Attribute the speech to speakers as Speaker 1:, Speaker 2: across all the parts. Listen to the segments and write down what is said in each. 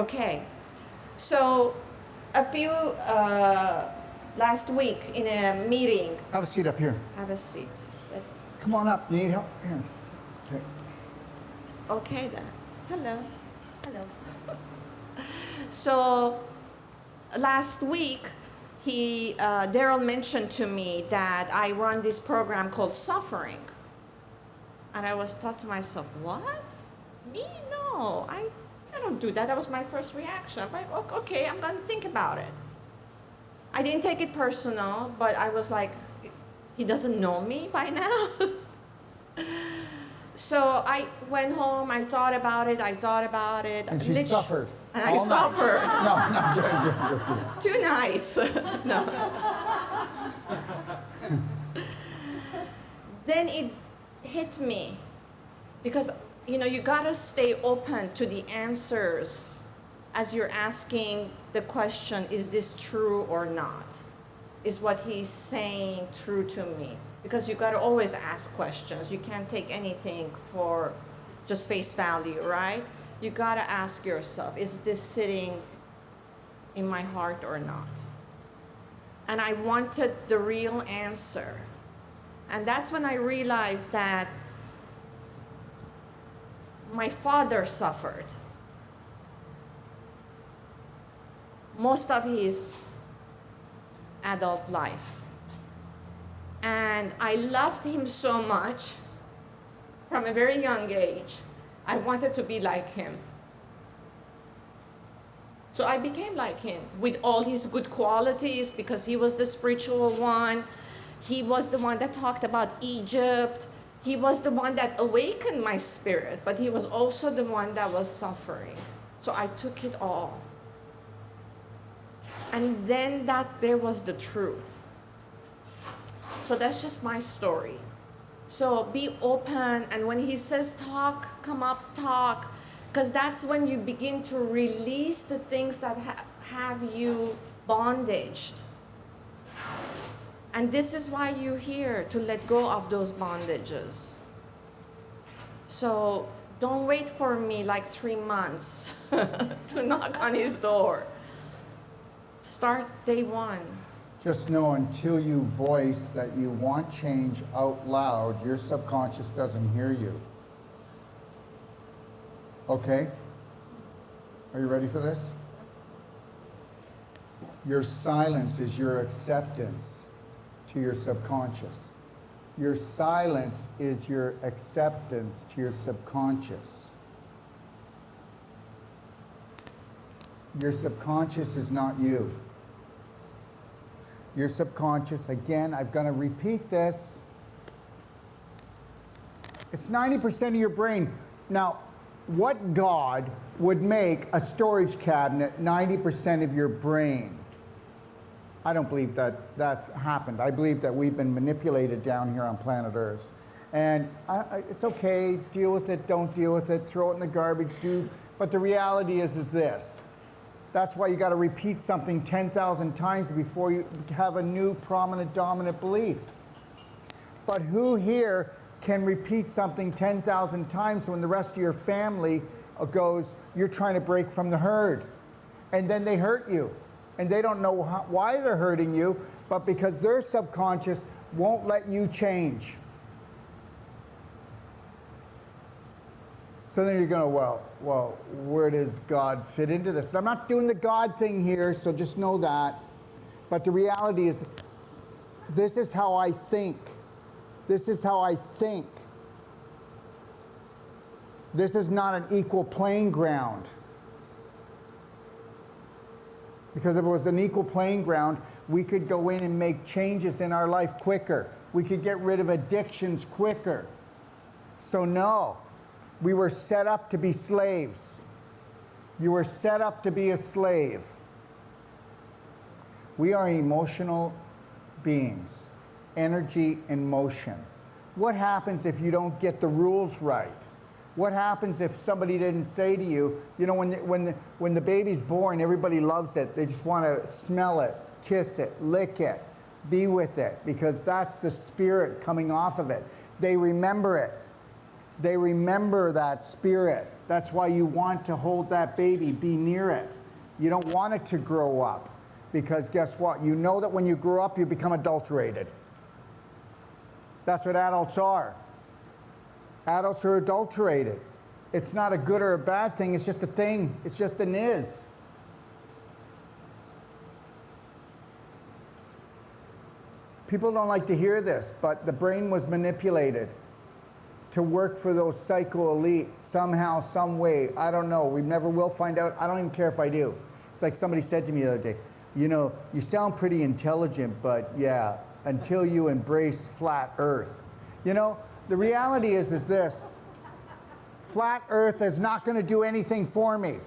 Speaker 1: Okay. So, last week in a meeting.
Speaker 2: Have a seat up here.
Speaker 1: Have a seat.
Speaker 2: Come on up. You need help? Here. Okay.
Speaker 1: Okay then. Hello. Hello. So, last week, Daryl mentioned to me that I run this program called Suffering. And I was thought to myself, what? Me? No, I don't do that. That was my first reaction. But okay, I'm going to think about it. I didn't take it personal, but I was like, he doesn't know me by now. So I went home, I thought about it.
Speaker 2: And she suffered.
Speaker 1: And I suffered.
Speaker 2: No.
Speaker 1: 2 nights. No. Then it hit me because, you gotta stay open to the answers as you're asking the question, is this true or not? Is what he's saying true to me? Because you gotta always ask questions. You can't take anything for just face value, right? You gotta ask yourself, is this sitting in my heart or not? And I wanted the real answer. And that's when I realized that my father suffered most of his adult life. And I loved him so much from a very young age. I wanted to be like him. So I became like him with all his good qualities because he was the spiritual one. He was the one that talked about Egypt. He was the one that awakened my spirit, but he was also the one that was suffering. So I took it all. And then there was the truth. So that's just my story. So be open, and when he says talk, come up, talk, because that's when you begin to release the things that have you bondaged. And this is why you're here, to let go of those bondages. So don't wait for me like 3 months to knock on his door. Start day 1.
Speaker 2: Just know until you voice that you want change out loud, your subconscious doesn't hear you. Okay? Are you ready for this? Your silence is your acceptance to your subconscious. Your silence is your acceptance to your subconscious. Your subconscious is not you. Your subconscious, again, I'm going to repeat this. It's 90% of your brain. Now, what God would make a storage cabinet 90% of your brain? I don't believe that that's happened. I believe that we've been manipulated down here on planet Earth. And it's okay, deal with it, don't deal with it, throw it in the garbage, but the reality is this. That's why you got to repeat something 10,000 times before you have a new prominent dominant belief. But who here can repeat something 10,000 times when the rest of your family goes, you're trying to break from the herd? And then they hurt you. And they don't know why they're hurting you, but because their subconscious won't let you change. So then you're going, well, where does God fit into this? And I'm not doing the God thing here, so just know that. But the reality is, this is how I think. This is how I think. This is not an equal playing ground. Because if it was an equal playing ground, we could go in and make changes in our life quicker. We could get rid of addictions quicker. So no, we were set up to be slaves. You were set up to be a slave. We are emotional beings, energy and motion. What happens if you don't get the rules right? What happens if somebody didn't say to you, when the baby's born, everybody loves it. They just want to smell it, kiss it, lick it, be with it, because that's the spirit coming off of it. They remember it. They remember that spirit. That's why you want to hold that baby, be near it. You don't want it to grow up, because guess what? You know that when you grow up, you become adulterated. That's what adults are. Adults are adulterated. It's not a good or a bad thing, it's just a thing. It's just an is. People don't like to hear this, but the brain was manipulated to work for those psycho elite somehow, some way. I don't know. We never will find out. I don't even care if I do. It's like somebody said to me the other day, you know, you sound pretty intelligent, but yeah, until you embrace flat Earth. You know, the reality is this. Flat Earth is not going to do anything for me.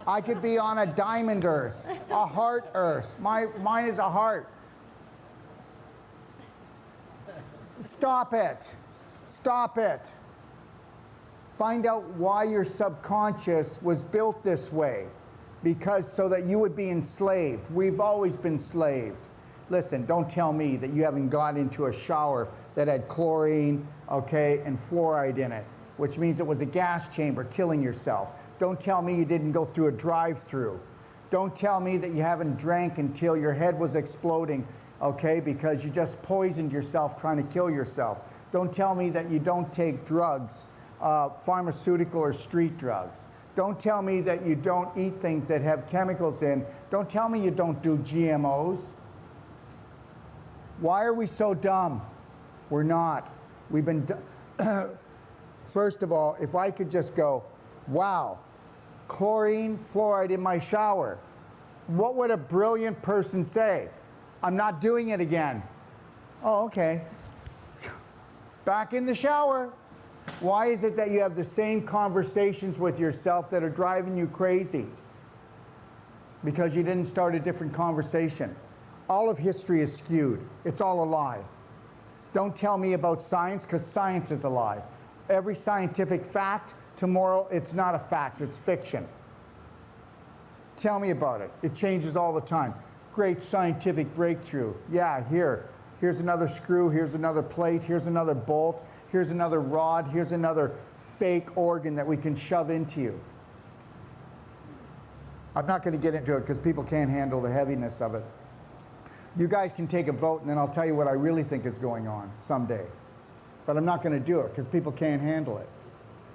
Speaker 2: I could be on a diamond Earth, a heart Earth. Mine is a heart. Stop it. Stop it. Find out why your subconscious was built this way. Because so that you would be enslaved. We've always been enslaved. Listen, don't tell me that you haven't got into a shower that had chlorine, okay, and fluoride in it, which means it was a gas chamber killing yourself. Don't tell me you didn't go through a drive-through. Don't tell me that you haven't drank until your head was exploding, okay, because you just poisoned yourself trying to kill yourself. Don't tell me that you don't take drugs, pharmaceutical or street drugs. Don't tell me that you don't eat things that have chemicals in. Don't tell me you don't do GMOs. Why are we so dumb? We're not. We've been First of all, if I could just go, wow, chlorine, fluoride in my shower, what would a brilliant person say? I'm not doing it again. Oh, okay. Back in the shower. Why is it that you have the same conversations with yourself that are driving you crazy? Because you didn't start a different conversation. All of history is skewed. It's all a lie. Don't tell me about science, because science is a lie. Every scientific fact, tomorrow it's not a fact, it's fiction. Tell me about it. It changes all the time. Great scientific breakthrough. Yeah, here's another screw, here's another plate, here's another bolt, here's another rod, here's another fake organ that we can shove into you. I'm not going to get into it because people can't handle the heaviness of it. You guys can take a vote and then I'll tell you what I really think is going on someday. But I'm not going to do it because people can't handle it.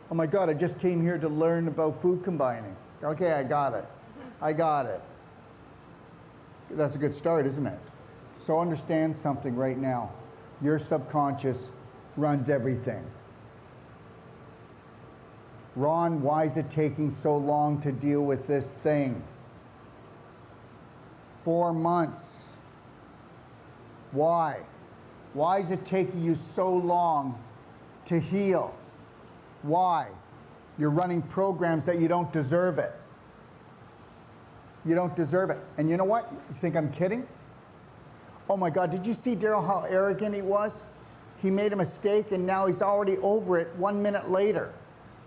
Speaker 2: Oh my God, I just came here to learn about food combining. Okay, I got it. I got it. That's a good start, isn't it? So understand something right now. Your subconscious runs everything. Ron, why is it taking so long to deal with this thing? 4 months. Why? Why is it taking you so long to heal? Why? You're running programs that you don't deserve it. You don't deserve it. And you know what? You think I'm kidding? Oh my God, did you see Daryl how arrogant he was? He made a mistake and now he's already over it 1 minute later.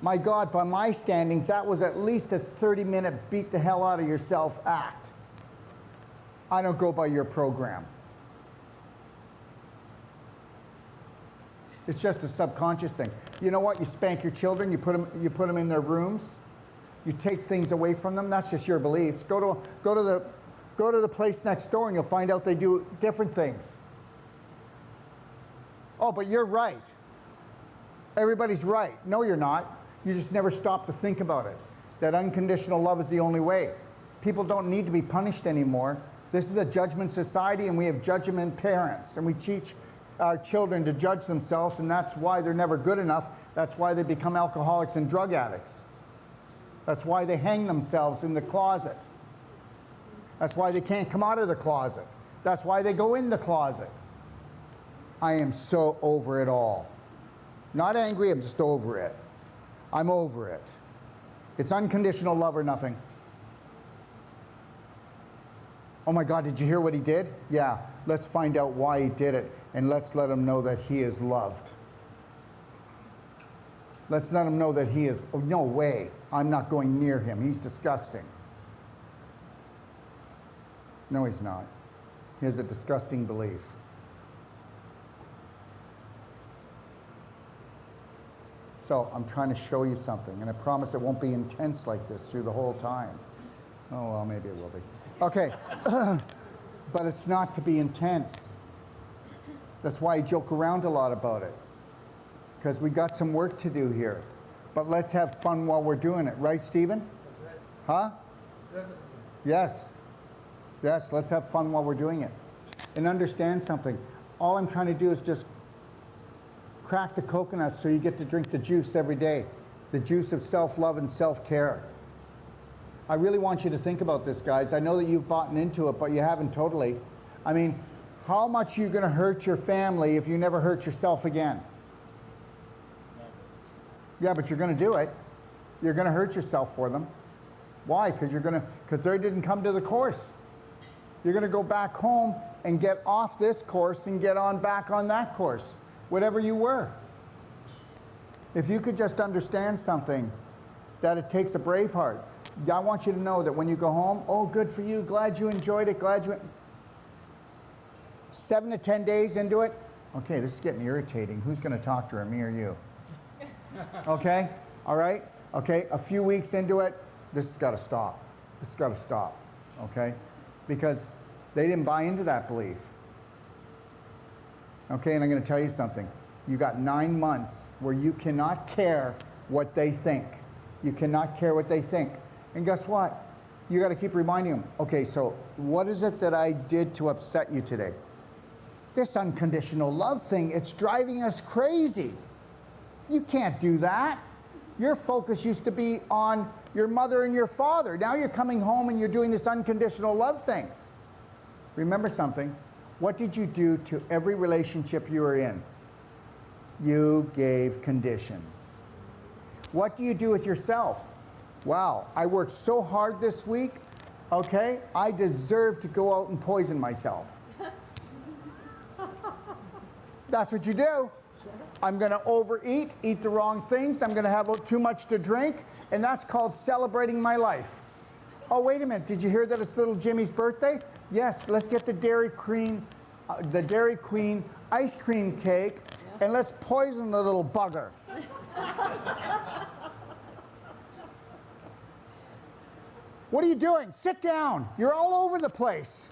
Speaker 2: My God, by my standings, that was at least a 30-minute beat the hell out of yourself act. I don't go by your program. It's just a subconscious thing. You know what? You spank your children, you put them in their rooms, you take things away from them. That's just your beliefs. Go to the place next door and you'll find out they do different things. Oh, but you're right. Everybody's right. No, you're not. You just never stop to think about it. That unconditional love is the only way. People don't need to be punished anymore. This is a judgment society and we have judgment parents and we teach our children to judge themselves, and that's why they're never good enough. That's why they become alcoholics and drug addicts. That's why they hang themselves in the closet. That's why they can't come out of the closet. That's why they go in the closet. I am so over it all. Not angry, I'm just over it. I'm over it. It's unconditional love or nothing. Oh my God, did you hear what he did? Yeah, let's find out why he did it, and let's let him know that he is loved. Let's let him know that he is, oh, no way, I'm not going near him. He's disgusting. No, he's not. He has a disgusting belief. So I'm trying to show you something, and I promise it won't be intense like this through the whole time. Oh, well, maybe it will be. Okay, but it's not to be intense. That's why I joke around a lot about it, because we got some work to do here. But let's have fun while we're doing it, right, Stephen? Huh? Yes. Yes, let's have fun while we're doing it. And understand something. All I'm trying to do is just crack the coconut so you get to drink the juice every day. The juice of self-love and self-care. I really want you to think about this, guys. I know that you've bought into it, but you haven't totally. I mean, how much are you going to hurt your family if you never hurt yourself again? Yeah, but you're going to do it. You're going to hurt yourself for them. Why? Because they didn't come to the course. You're going to go back home and get off this course and get on back on that course, whatever you were. If you could just understand something, that it takes a brave heart. I want you to know that when you go home, oh, good for you, glad you enjoyed it, 7 to 10 days into it, okay, this is getting irritating. Who's going to talk to her, me or you? Okay, all right, okay, a few weeks into it, this has got to stop. This has got to stop, okay? Because they didn't buy into that belief. Okay, and I'm going to tell you something. You got 9 months where you cannot care what they think. You cannot care what they think. And guess what? You got to keep reminding them, okay, so what is it that I did to upset you today? This unconditional love thing, it's driving us crazy. You can't do that. Your focus used to be on your mother and your father. Now you're coming home and you're doing this unconditional love thing. Remember something. What did you do to every relationship you were in? You gave conditions. What do you do with yourself? Wow, I worked so hard this week, okay? I deserve to go out and poison myself. That's what you do. I'm going to overeat, eat the wrong things, I'm going to have too much to drink, and that's called celebrating my life. Oh, wait a minute, did you hear that it's little Jimmy's birthday? Yes, let's get the Dairy Queen ice cream cake, and let's poison the little bugger. What are you doing? Sit down. You're all over the place.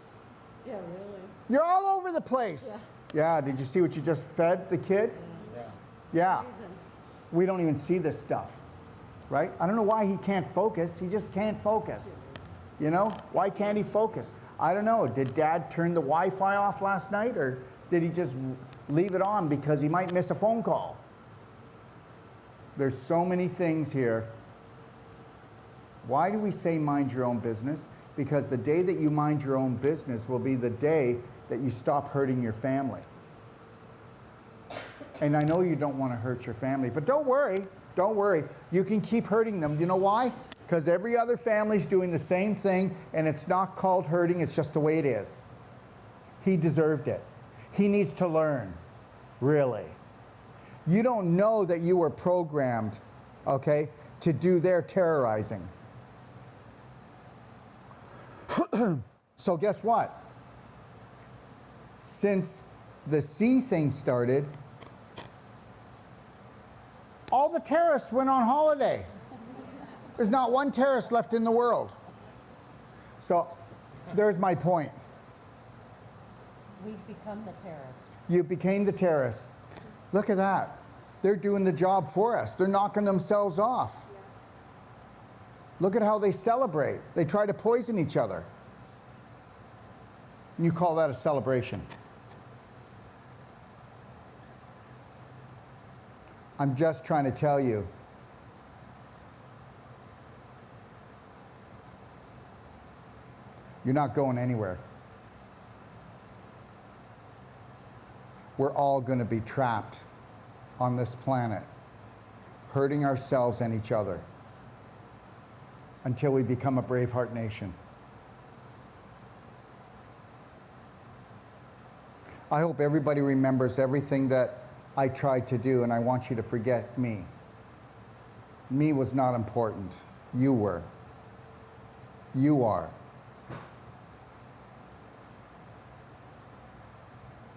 Speaker 3: Yeah, really.
Speaker 2: You're all over the place. Yeah, did you see what you just fed the kid? Yeah. We don't even see this stuff, right? I don't know why he can't focus. He just can't focus. You know? Why can't he focus? I don't know. Did Dad turn the Wi-Fi off last night, or did he just leave it on because he might miss a phone call? There's so many things here. Why do we say mind your own business? Because the day that you mind your own business will be the day that you stop hurting your family. And I know you don't want to hurt your family, but don't worry, don't worry. You can keep hurting them. You know why? Because every other family's doing the same thing, and it's not called hurting, it's just the way it is. He deserved it. He needs to learn, really. You don't know that you were programmed, okay, to do their terrorizing. So guess what? Since the C thing started, all the terrorists went on holiday. There's not one terrorist left in the world. So there's my point.
Speaker 3: We've become the terrorist.
Speaker 2: You became the terrorist. Look at that. They're doing the job for us. They're knocking themselves off. Look at how they celebrate. They try to poison each other. And you call that a celebration. I'm just trying to tell you, you're not going anywhere. We're all going to be trapped on this planet, hurting ourselves and each other until we become a BraveHeart nation. I hope everybody remembers everything that I tried to do, and I want you to forget me. Me was not important. You were. You are.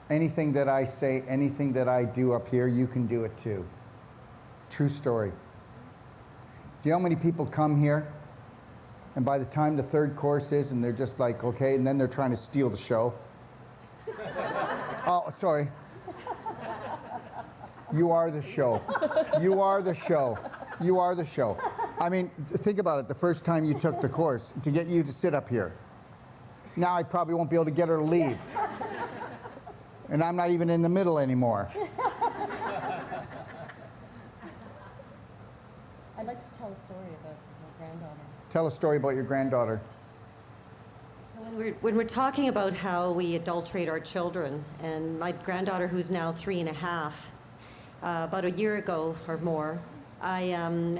Speaker 2: Anything that I say, anything that I do up here, you can do it too. True story. Do you know how many people come here, and by the time the third course is, and they're just like, okay, and then they're trying to steal the show? Oh, sorry. You are the show. You are the show. You are the show. I mean, think about it, the first time you took the course, to get you to sit up here. Now I probably won't be able to get her to leave. And I'm not even in the middle anymore.
Speaker 3: I'd like to tell a story about my granddaughter.
Speaker 2: Tell a story about your granddaughter.
Speaker 4: So when we're talking about how we adulterate our children, and my granddaughter, who's now 3.5, about a year ago or more, I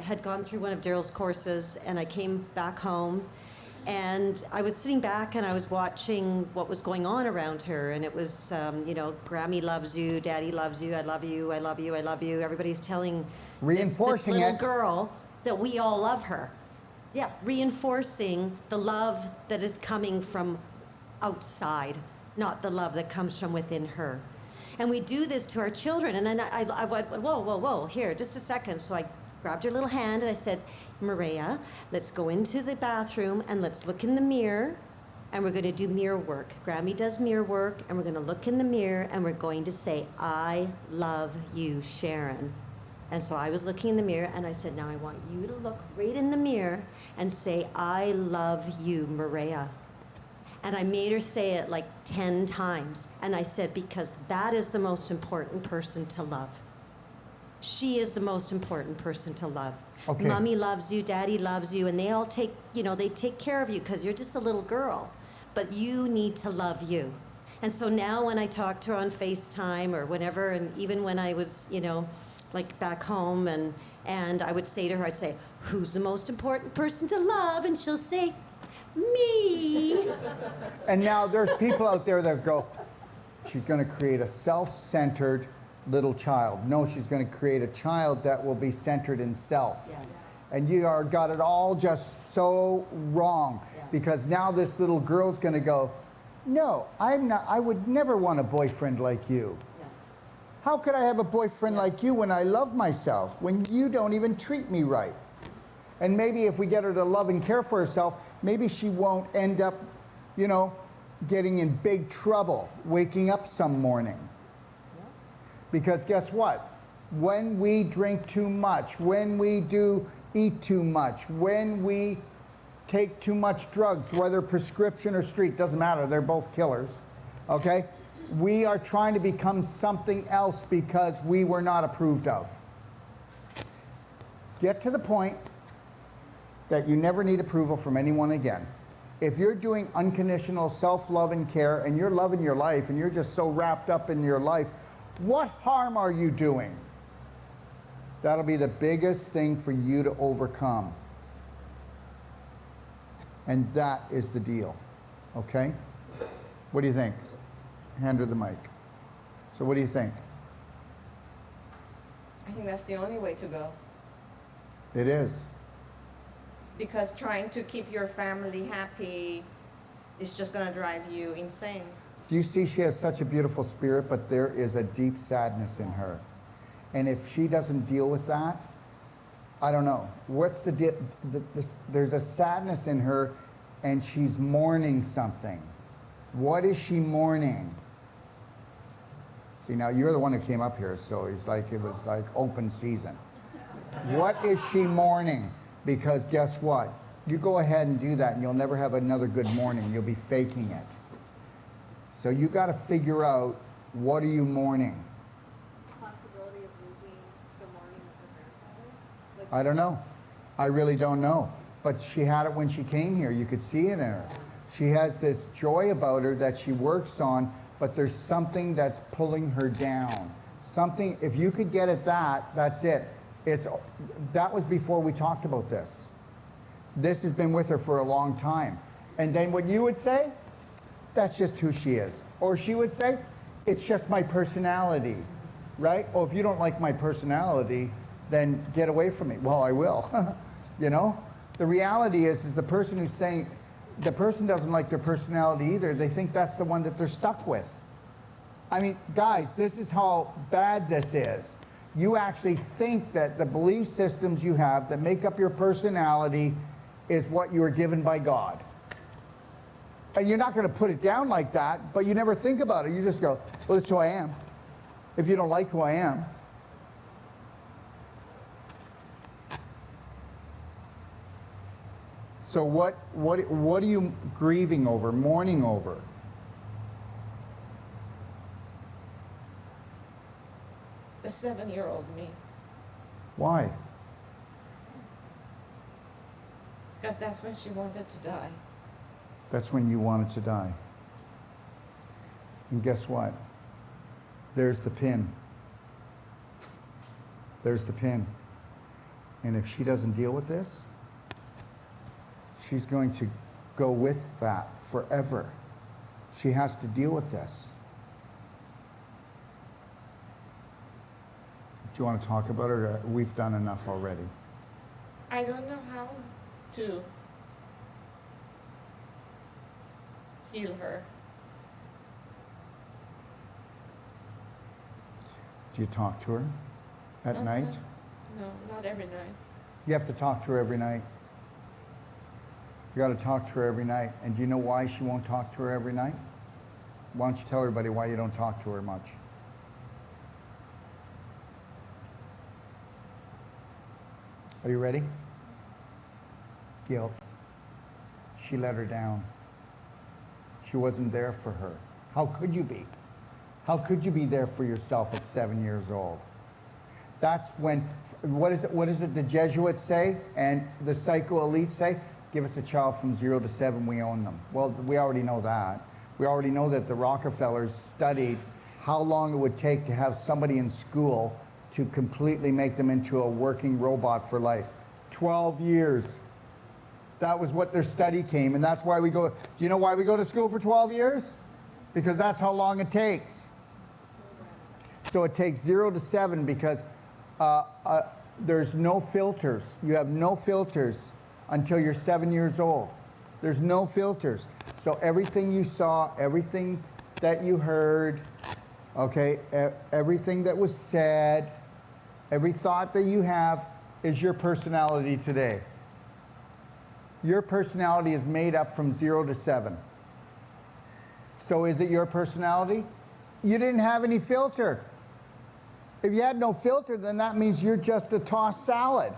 Speaker 4: had gone through one of Daryl's courses, and I came back home, and I was sitting back and I was watching what was going on around her, and it was, you know, Grammy loves you, Daddy loves you, I love you, I love you, I love you. Everybody's telling
Speaker 2: Reinforcing
Speaker 4: this little
Speaker 2: it.
Speaker 4: girl that we all love her. Yeah, reinforcing the love that is coming from outside, not the love that comes from within her. And we do this to our children. And then I went, whoa, here, just a second. So I grabbed her little hand and I said, Maria, let's go into the bathroom and let's look in the mirror, and we're going to do mirror work. Grammy does mirror work, and we're going to look in the mirror and we're going to say, I love you, Sharon. And so I was looking in the mirror and I said, now I want you to look right in the mirror and say, I love you, Maria. And I made her say it like 10 times. And I said, because that is the most important person to love. She is the most important person to love.
Speaker 2: Okay.
Speaker 4: Mommy loves you, Daddy loves you, and they all take, you know, they take care of you because you're just a little girl. But you need to love you. And so now when I talk to her on FaceTime or whenever, and even when I was, you know, like back home, and I would say to her, I'd say, who's the most important person to love? And she'll say, me.
Speaker 2: And now there's people out there that go, she's going to create a self-centered little child. No, she's going to create a child that will be centered in self.
Speaker 4: Yeah.
Speaker 2: And you are got it all just so wrong.
Speaker 4: Yeah.
Speaker 2: Because now this little girl's going to go, no, I'm not, I would never want a boyfriend like you.
Speaker 4: Yeah.
Speaker 2: How could I have a boyfriend like you when I love myself, when you don't even treat me right? And maybe if we get her to love and care for herself, maybe she won't end up, you know, getting in big trouble, waking up some morning.
Speaker 4: Yeah.
Speaker 2: Because guess what? When we drink too much, when we do eat too much, when we take too much drugs, whether prescription or street, doesn't matter, they're both killers, okay? We are trying to become something else because we were not approved of. Get to the point that you never need approval from anyone again. If you're doing unconditional self-love and care, and you're loving your life, and you're just so wrapped up in your life, what harm are you doing? That'll be the biggest thing for you to overcome. And that is the deal, okay? What do you think? Hand her the mic. So what do you think?
Speaker 1: I think that's the only way to go.
Speaker 2: It is.
Speaker 1: Because trying to keep your family happy is just going to drive you insane.
Speaker 2: Do you see she has such a beautiful spirit, but there is a deep sadness in her. And if she doesn't deal with that, I don't know. What's the there's a sadness in her, and she's mourning something. What is she mourning? See, now you're the one who came up here, so it's like it was like open season. What is she mourning? Because guess what? You go ahead and do that, and you'll never have another good morning. You'll be faking it. So you got to figure out, what are you mourning?
Speaker 5: Possibility of losing the mourning of her grandfather? Like,
Speaker 2: I don't know. I really don't know. But she had it when she came here. You could see it in her. She has this joy about her that she works on, but there's something that's pulling her down. Something, if you could get at that, that's it. That was before we talked about this. This has been with her for a long time. And then what you would say, that's just who she is. Or she would say, it's just my personality, right? Oh, if you don't like my personality, then get away from me. Well, I will, you know? The reality is the person who's saying, the person doesn't like their personality either. They think that's the one that they're stuck with. I mean, guys, this is how bad this is. You actually think that the belief systems you have that make up your personality is what you were given by God. And you're not going to put it down like that, but you never think about it. You just go, well, that's who I am. If you don't like who I am. So what are you grieving over, mourning over?
Speaker 1: The 7-year-old me.
Speaker 2: Why?
Speaker 1: Because that's when she wanted to die.
Speaker 2: That's when you wanted to die. And guess what? There's the pin. There's the pin. And if she doesn't deal with this, she's going to go with that forever. She has to deal with this. Do you want to talk about it, or we've done enough already?
Speaker 1: I don't know how to heal her.
Speaker 2: Do you talk to her at
Speaker 1: Sometimes.
Speaker 2: night?
Speaker 1: No, not every night.
Speaker 2: You have to talk to her every night. You got to talk to her every night. And do you know why she won't talk to her every night? Why don't you tell everybody why you don't talk to her much? Are you ready? Guilt. She let her down. She wasn't there for her. How could you be? How could you be there for yourself at 7 years old? That's when, what is it the Jesuits say and the psycho-elites say? Give us a child from 0 to 7, we own them. Well, we already know that. We already know that the Rockefellers studied how long it would take to have somebody in school to completely make them into a working robot for life. 12 years. That was what their study came, and that's why we go. Do you know why we go to school for 12 years? Because that's how long it takes. So it takes 0 to 7 because there's no filters. You have no filters until you're 7 years old. There's no filters. So everything you saw, everything that you heard, okay, everything that was said, every thought that you have is your personality today. Your personality is made up from 0 to 7. So is it your personality? You didn't have any filter. If you had no filter, then that means you're just a tossed salad.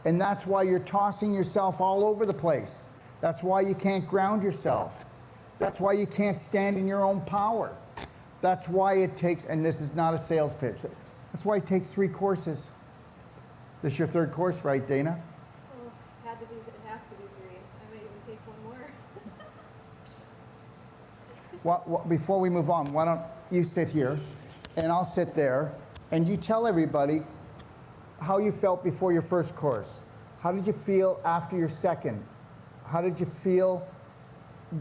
Speaker 2: And that's why you're tossing yourself all over the place. That's why you can't ground yourself. That's why you can't stand in your own power. That's why it takes, and this is not a sales pitch, that's why it takes 3 courses. This is your 3rd course, right, Dana?
Speaker 5: Oh, it has to be 3. I might even take one more.
Speaker 2: Before we move on, why don't you sit here, and I'll sit there, and you tell everybody how you felt before your 1st course. How did you feel after your 2nd? How did you feel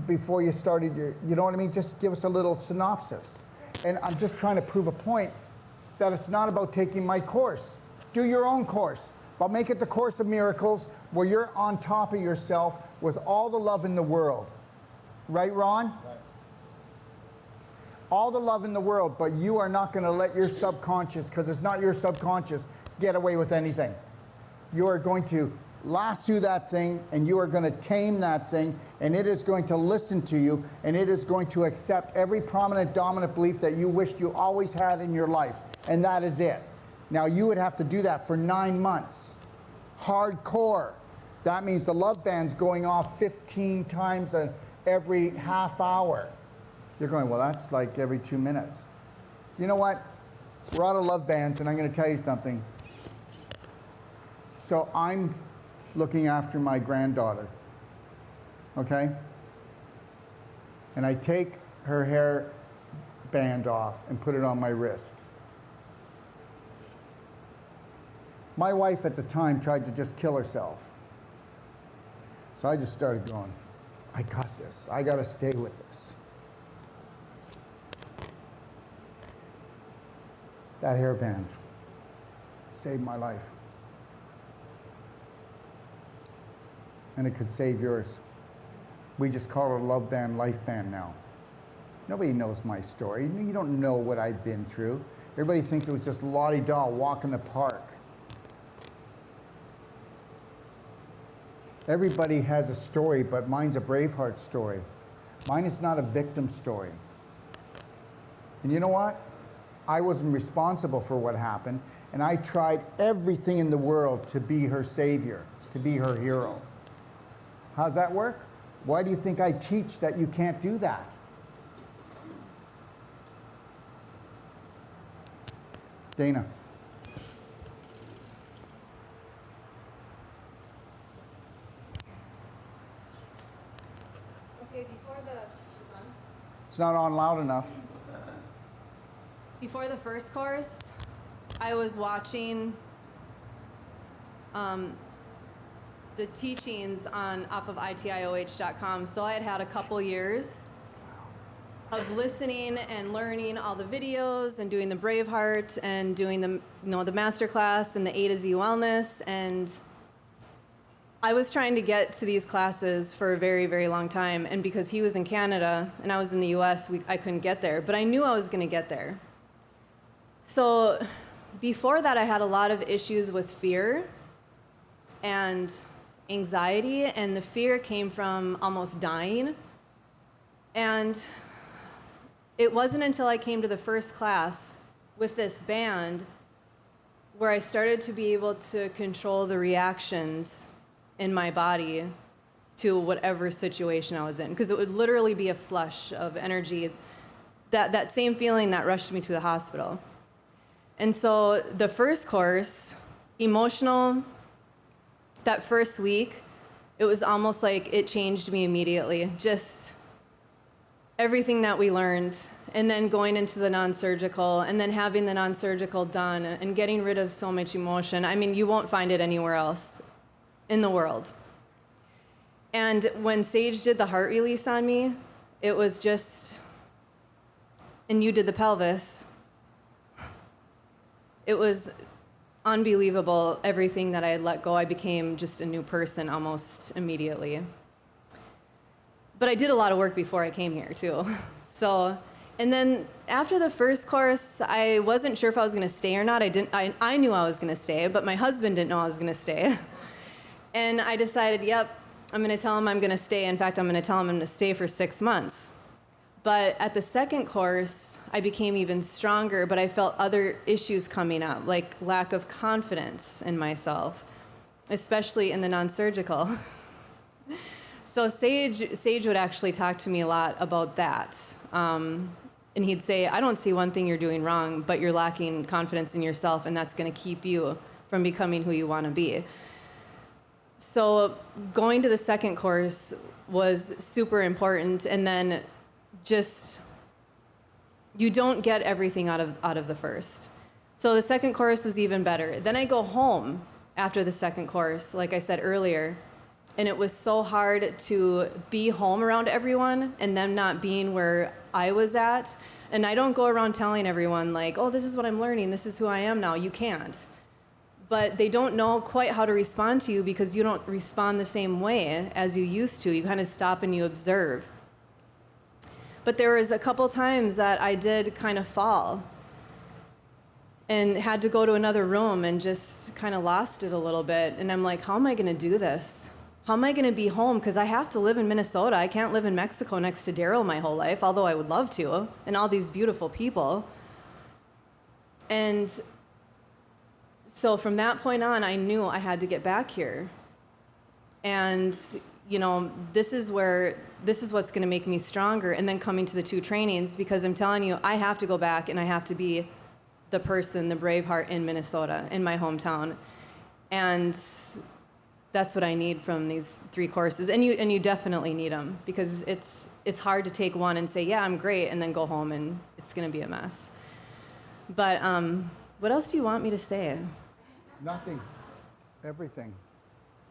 Speaker 2: before you started your, you know what I mean? Just give us a little synopsis. And I'm just trying to prove a point that it's not about taking my course. Do your own course, but make it the Course of Miracles where you're on top of yourself with all the love in the world. Right, Ron? Right. All the love in the world, but you are not going to let your subconscious, because it's not your subconscious, get away with anything. You are going to lasso that thing, and you are going to tame that thing, and it is going to listen to you, and it is going to accept every prominent dominant belief that you wished you always had in your life, and that is it. Now you would have to do that for 9 months. Hardcore. That means the love band's going off 15 times every half hour. You're going, well, that's like every 2 minutes. You know what? We're out of love bands, and I'm going to tell you something. So I'm looking after my granddaughter, okay? And I take her hair band off and put it on my wrist. My wife at the time tried to just kill herself. So I just started going, I got this. I got to stay with this. That hairband saved my life. And it could save yours. We just call it a love band, life band now. Nobody knows my story. You don't know what I've been through. Everybody thinks it was just lolly-daw, walk in the park. Everybody has a story, but mine's a BraveHeart story. Mine is not a victim story. And you know what? I wasn't responsible for what happened, and I tried everything in the world to be her savior, to be her hero. How's that work? Why do you think I teach that you can't do that? Dana.
Speaker 5: Okay, before the, is on?
Speaker 2: It's not on loud enough.
Speaker 5: Before the first course, I was watching the teachings off of itioh.com. So I had had a couple years of listening and learning all the videos and doing the BraveHeart and doing the the master class and the A to Z wellness, and I was trying to get to these classes for a very, very long time. And because he was in Canada and I was in the US, I couldn't get there, but I knew I was going to get there. So before that, I had a lot of issues with fear and anxiety, and the fear came from almost dying. And it wasn't until I came to the first class with this band where I started to be able to control the reactions in my body to whatever situation I was in, because it would literally be a flush of energy, that same feeling that rushed me to the hospital. And so the first course, emotional, that first week, it was almost like it changed me immediately. Just everything that we learned, and then going into the non-surgical, and then having the non-surgical done, and getting rid of so much emotion. I mean, you won't find it anywhere else in the world. And when Sage did the heart release on me, it was just, and you did the pelvis, it was unbelievable, everything that I had let go. I became just a new person almost immediately. But I did a lot of work before I came here too. So, and then after the first course, I wasn't sure if I was gonna stay or not. I knew I was gonna stay, but my husband didn't know I was gonna stay. And I decided, yep, I'm gonna tell him I'm gonna stay. In fact, I'm gonna tell him I'm gonna stay for 6 months. But at the second course, I became even stronger, but I felt other issues coming up, like lack of confidence in myself, especially in the non-surgical. So Sage would actually talk to me a lot about that. And he'd say, I don't see one thing you're doing wrong, but you're lacking confidence in yourself, and that's gonna keep you from becoming who you wanna be. So going to the second course was super important, and then just, you don't get everything out of the first. So the second course was even better. Then I go home after the second course, like I said earlier, and it was so hard to be home around everyone and them not being where I was at. And I don't go around telling everyone like, oh, this is what I'm learning, this is who I am now. You can't. But they don't know quite how to respond to you because you don't respond the same way as you used to. You kind of stop and you observe. But there was a couple times that I did kind of fall and had to go to another room and just kind of lost it a little bit. And I'm like, how am I going to do this? How am I going to be home? Because I have to live in Minnesota. I can't live in Mexico next to Daryl my whole life, although I would love to, and all these beautiful people. And so from that point on, I knew I had to get back here. And this is what's going to make me stronger. And then coming to the 2 trainings, because I'm telling you, I have to go back and I have to be the person, the BraveHeart in Minnesota, in my hometown. And that's what I need from these 3 courses. And you definitely need them, because it's hard to take one and say, yeah, I'm great, and then go home and it's going to be a mess. But what else do you want me to say?
Speaker 2: Nothing. Everything.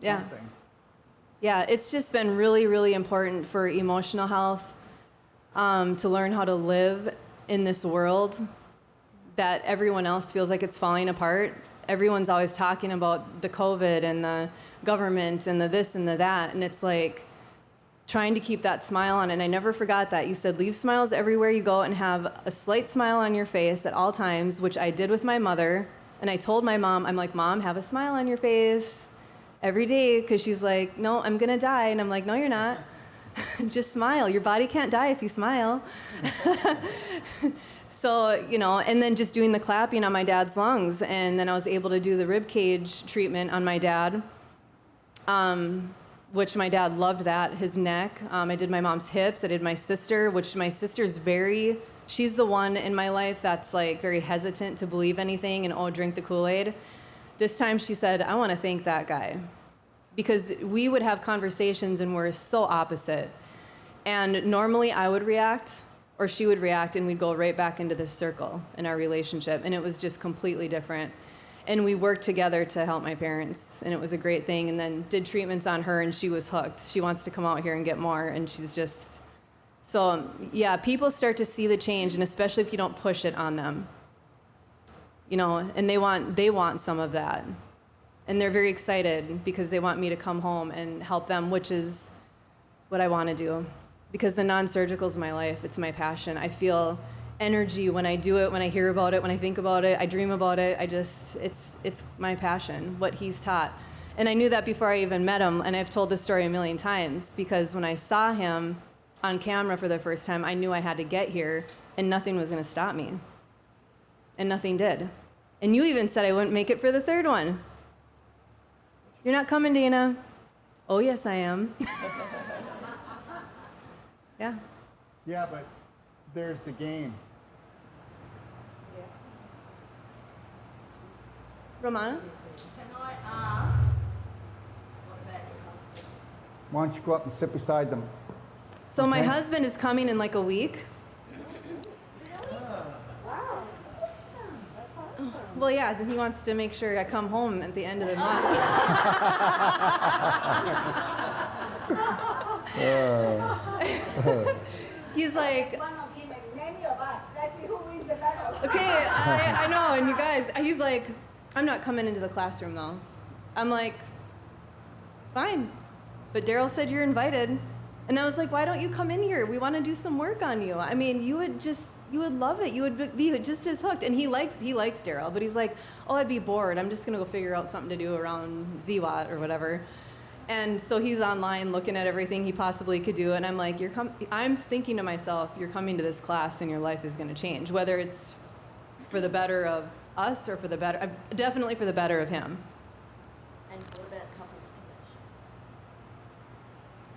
Speaker 4: Yeah.
Speaker 2: Something.
Speaker 4: Yeah, it's just been really, really important for emotional health, to learn how to live in this world that everyone else feels like it's falling apart. Everyone's always talking about the COVID and the government and the this and the that, and it's like,
Speaker 5: trying to keep that smile on. And I never forgot that. You said, leave smiles everywhere you go and have a slight smile on your face at all times, which I did with my mother. And I told my mom, I'm like, Mom, have a smile on your face every day, because she's like, no, I'm going to die. And I'm like, no, you're not. Just smile. Your body can't die if you smile. So, and then just doing the clapping on my dad's lungs. And then I was able to do the rib cage treatment on my dad, which my dad loved that, his neck. I did my mom's hips. I did my sister, which my sister's she's the one in my life that's like very hesitant to believe anything and, drink the Kool-Aid. This time she said, I want to thank that guy. Because we would have conversations and we're so opposite. And normally I would react or she would react and we'd go right back into this circle in our relationship. And it was just completely different. And we worked together to help my parents, and it was a great thing. And then did treatments on her, and she was hooked. She wants to come out here and get more, and she's just... So, yeah, people start to see the change, and especially if you don't push it on them. And they want some of that. And they're very excited because they want me to come home and help them, which is what I want to do. Because the non-surgical is my life. It's my passion. I feel energy when I do it, when I hear about it, when I think about it, I dream about it. It's my passion, what he's taught. And I knew that before I even met him, and I've told this story a million times, because when I saw him on camera for the first time, I knew I had to get here, and nothing was going to stop me. And nothing did. And you even said I wouldn't make it for the third one. You're not coming, Dana. Oh, yes, I am. Yeah.
Speaker 2: Yeah, but there's the game.
Speaker 5: Romana?
Speaker 3: Can I ask, what about your husband?
Speaker 2: Why don't you go up and sit beside them?
Speaker 5: So my
Speaker 2: Okay.
Speaker 5: husband is coming in like a week.
Speaker 3: Wow, awesome. That's awesome.
Speaker 5: Well, yeah, he wants to make sure I come home at the end of the month. He's like,
Speaker 3: One of him and many of us. Let's see who wins the battle.
Speaker 5: okay, I know, and you guys, he's like, I'm not coming into the classroom though. I'm like, fine, but Daryl said you're invited. And I was like, why don't you come in here? We want to do some work on you. I mean, you would love it. You would be just as hooked. And he likes Daryl, but he's like, oh, I'd be bored. I'm just going to go figure out something to do around ZWAT or whatever. And so he's online looking at everything he possibly could do. And I'm like, I'm thinking to myself, you're coming to this class and your life is going to change, whether it's for the better of us or definitely for the better of him.
Speaker 3: And what about couples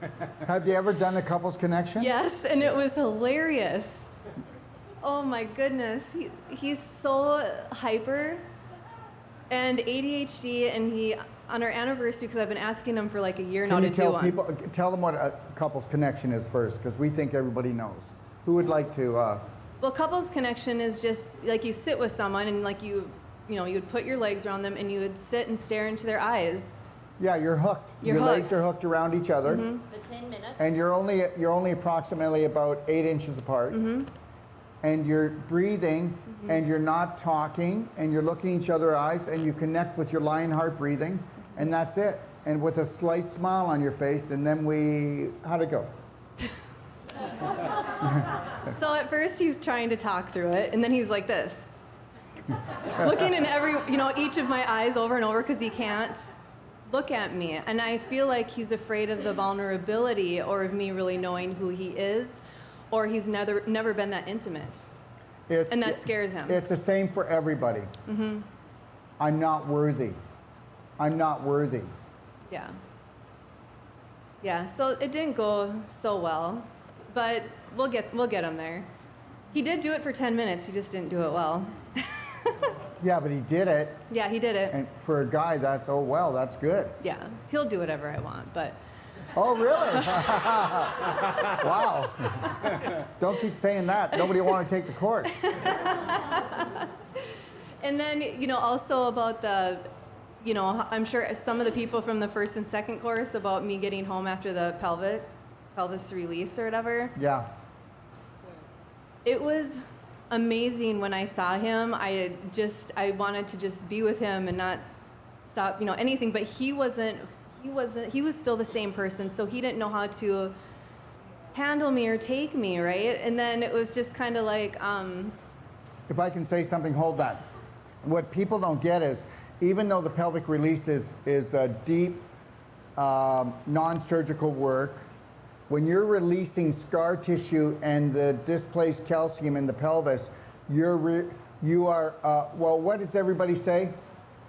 Speaker 3: connection?
Speaker 2: Have you ever done a couples connection?
Speaker 5: Yes, and it was hilarious. Oh my goodness, he's so hyper and ADHD, and he, on our anniversary, because I've been asking him for like a year now to do one.
Speaker 2: Tell them what a couples connection is first, because we think everybody knows. Who would like to?
Speaker 5: Well, couples connection is just like you sit with someone and like you would put your legs around them and you would sit and stare into their eyes.
Speaker 2: Yeah, you're hooked.
Speaker 5: You're
Speaker 2: your legs
Speaker 5: hooked.
Speaker 2: are hooked around each other,
Speaker 3: For 10 minutes.
Speaker 2: and you're only approximately about 8 inches apart. And you're breathing, and you're not talking, and you're looking each other eyes, and you connect with your lion heart breathing, and that's it. And with a slight smile on your face, and then how'd it go?
Speaker 5: So at first he's trying to talk through it, and then he's like this, looking in each of my eyes over and over because he can't look at me. And I feel like he's afraid of the vulnerability or of me really knowing who he is, or he's never been that intimate. And that scares him.
Speaker 2: It's the same for everybody. I'm not worthy. I'm not worthy.
Speaker 5: Yeah. Yeah, so it didn't go so well, but we'll get him there. He did do it for 10 minutes, he just didn't do it well.
Speaker 2: Yeah, but he did it.
Speaker 5: Yeah, he did it.
Speaker 2: And for a guy, that's good.
Speaker 5: Yeah, he'll do whatever I want, but...
Speaker 2: Oh, really? Wow. Don't keep saying that. Nobody will want to take the course.
Speaker 5: And then, also about the, I'm sure some of the people from the first and second course about me getting home after the pelvis release or whatever.
Speaker 2: Yeah.
Speaker 5: It was amazing when I saw him. I wanted to just be with him and not stop, anything, but he was still the same person, so he didn't know how to handle me or take me, right? And then it was just kind of like,
Speaker 2: If I can say something, hold that. What people don't get is, even though the pelvic release is a deep, non-surgical work, when you're releasing scar tissue and the displaced calcium in the pelvis, you are, well, what does everybody say?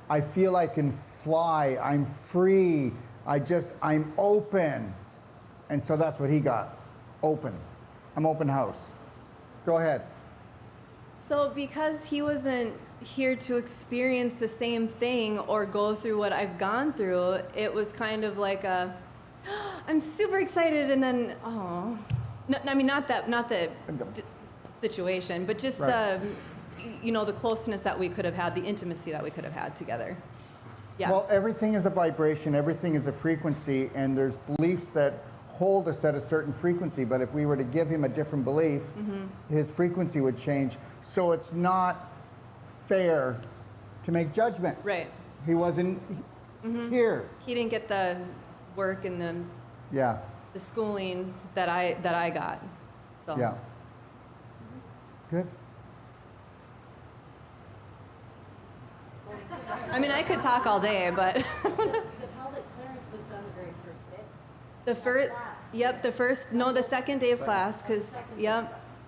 Speaker 2: I feel I can fly, I'm free, I'm open. And so that's what he got, open. I'm open house. Go ahead.
Speaker 5: so because he wasn't here to experience the same thing or go through what I've gone through, it was kind of like I'm super excited, and then, oh, no, I mean, not the situation, but just
Speaker 2: Right.
Speaker 5: the closeness that we could have had, the intimacy that we could have had together. Yeah.
Speaker 2: Well, everything is a vibration, everything is a frequency, and there's beliefs that hold us at a certain frequency, but if we were to give him a different belief, his frequency would change. So it's not fair to make judgment.
Speaker 5: Right.
Speaker 2: He wasn't here.
Speaker 5: He didn't get the work and
Speaker 2: Yeah,
Speaker 5: the schooling that I got. So
Speaker 2: yeah. Good.
Speaker 5: I mean, I could talk all day, but
Speaker 4: The pelvic clearance was done the very first day.
Speaker 5: the second day of class,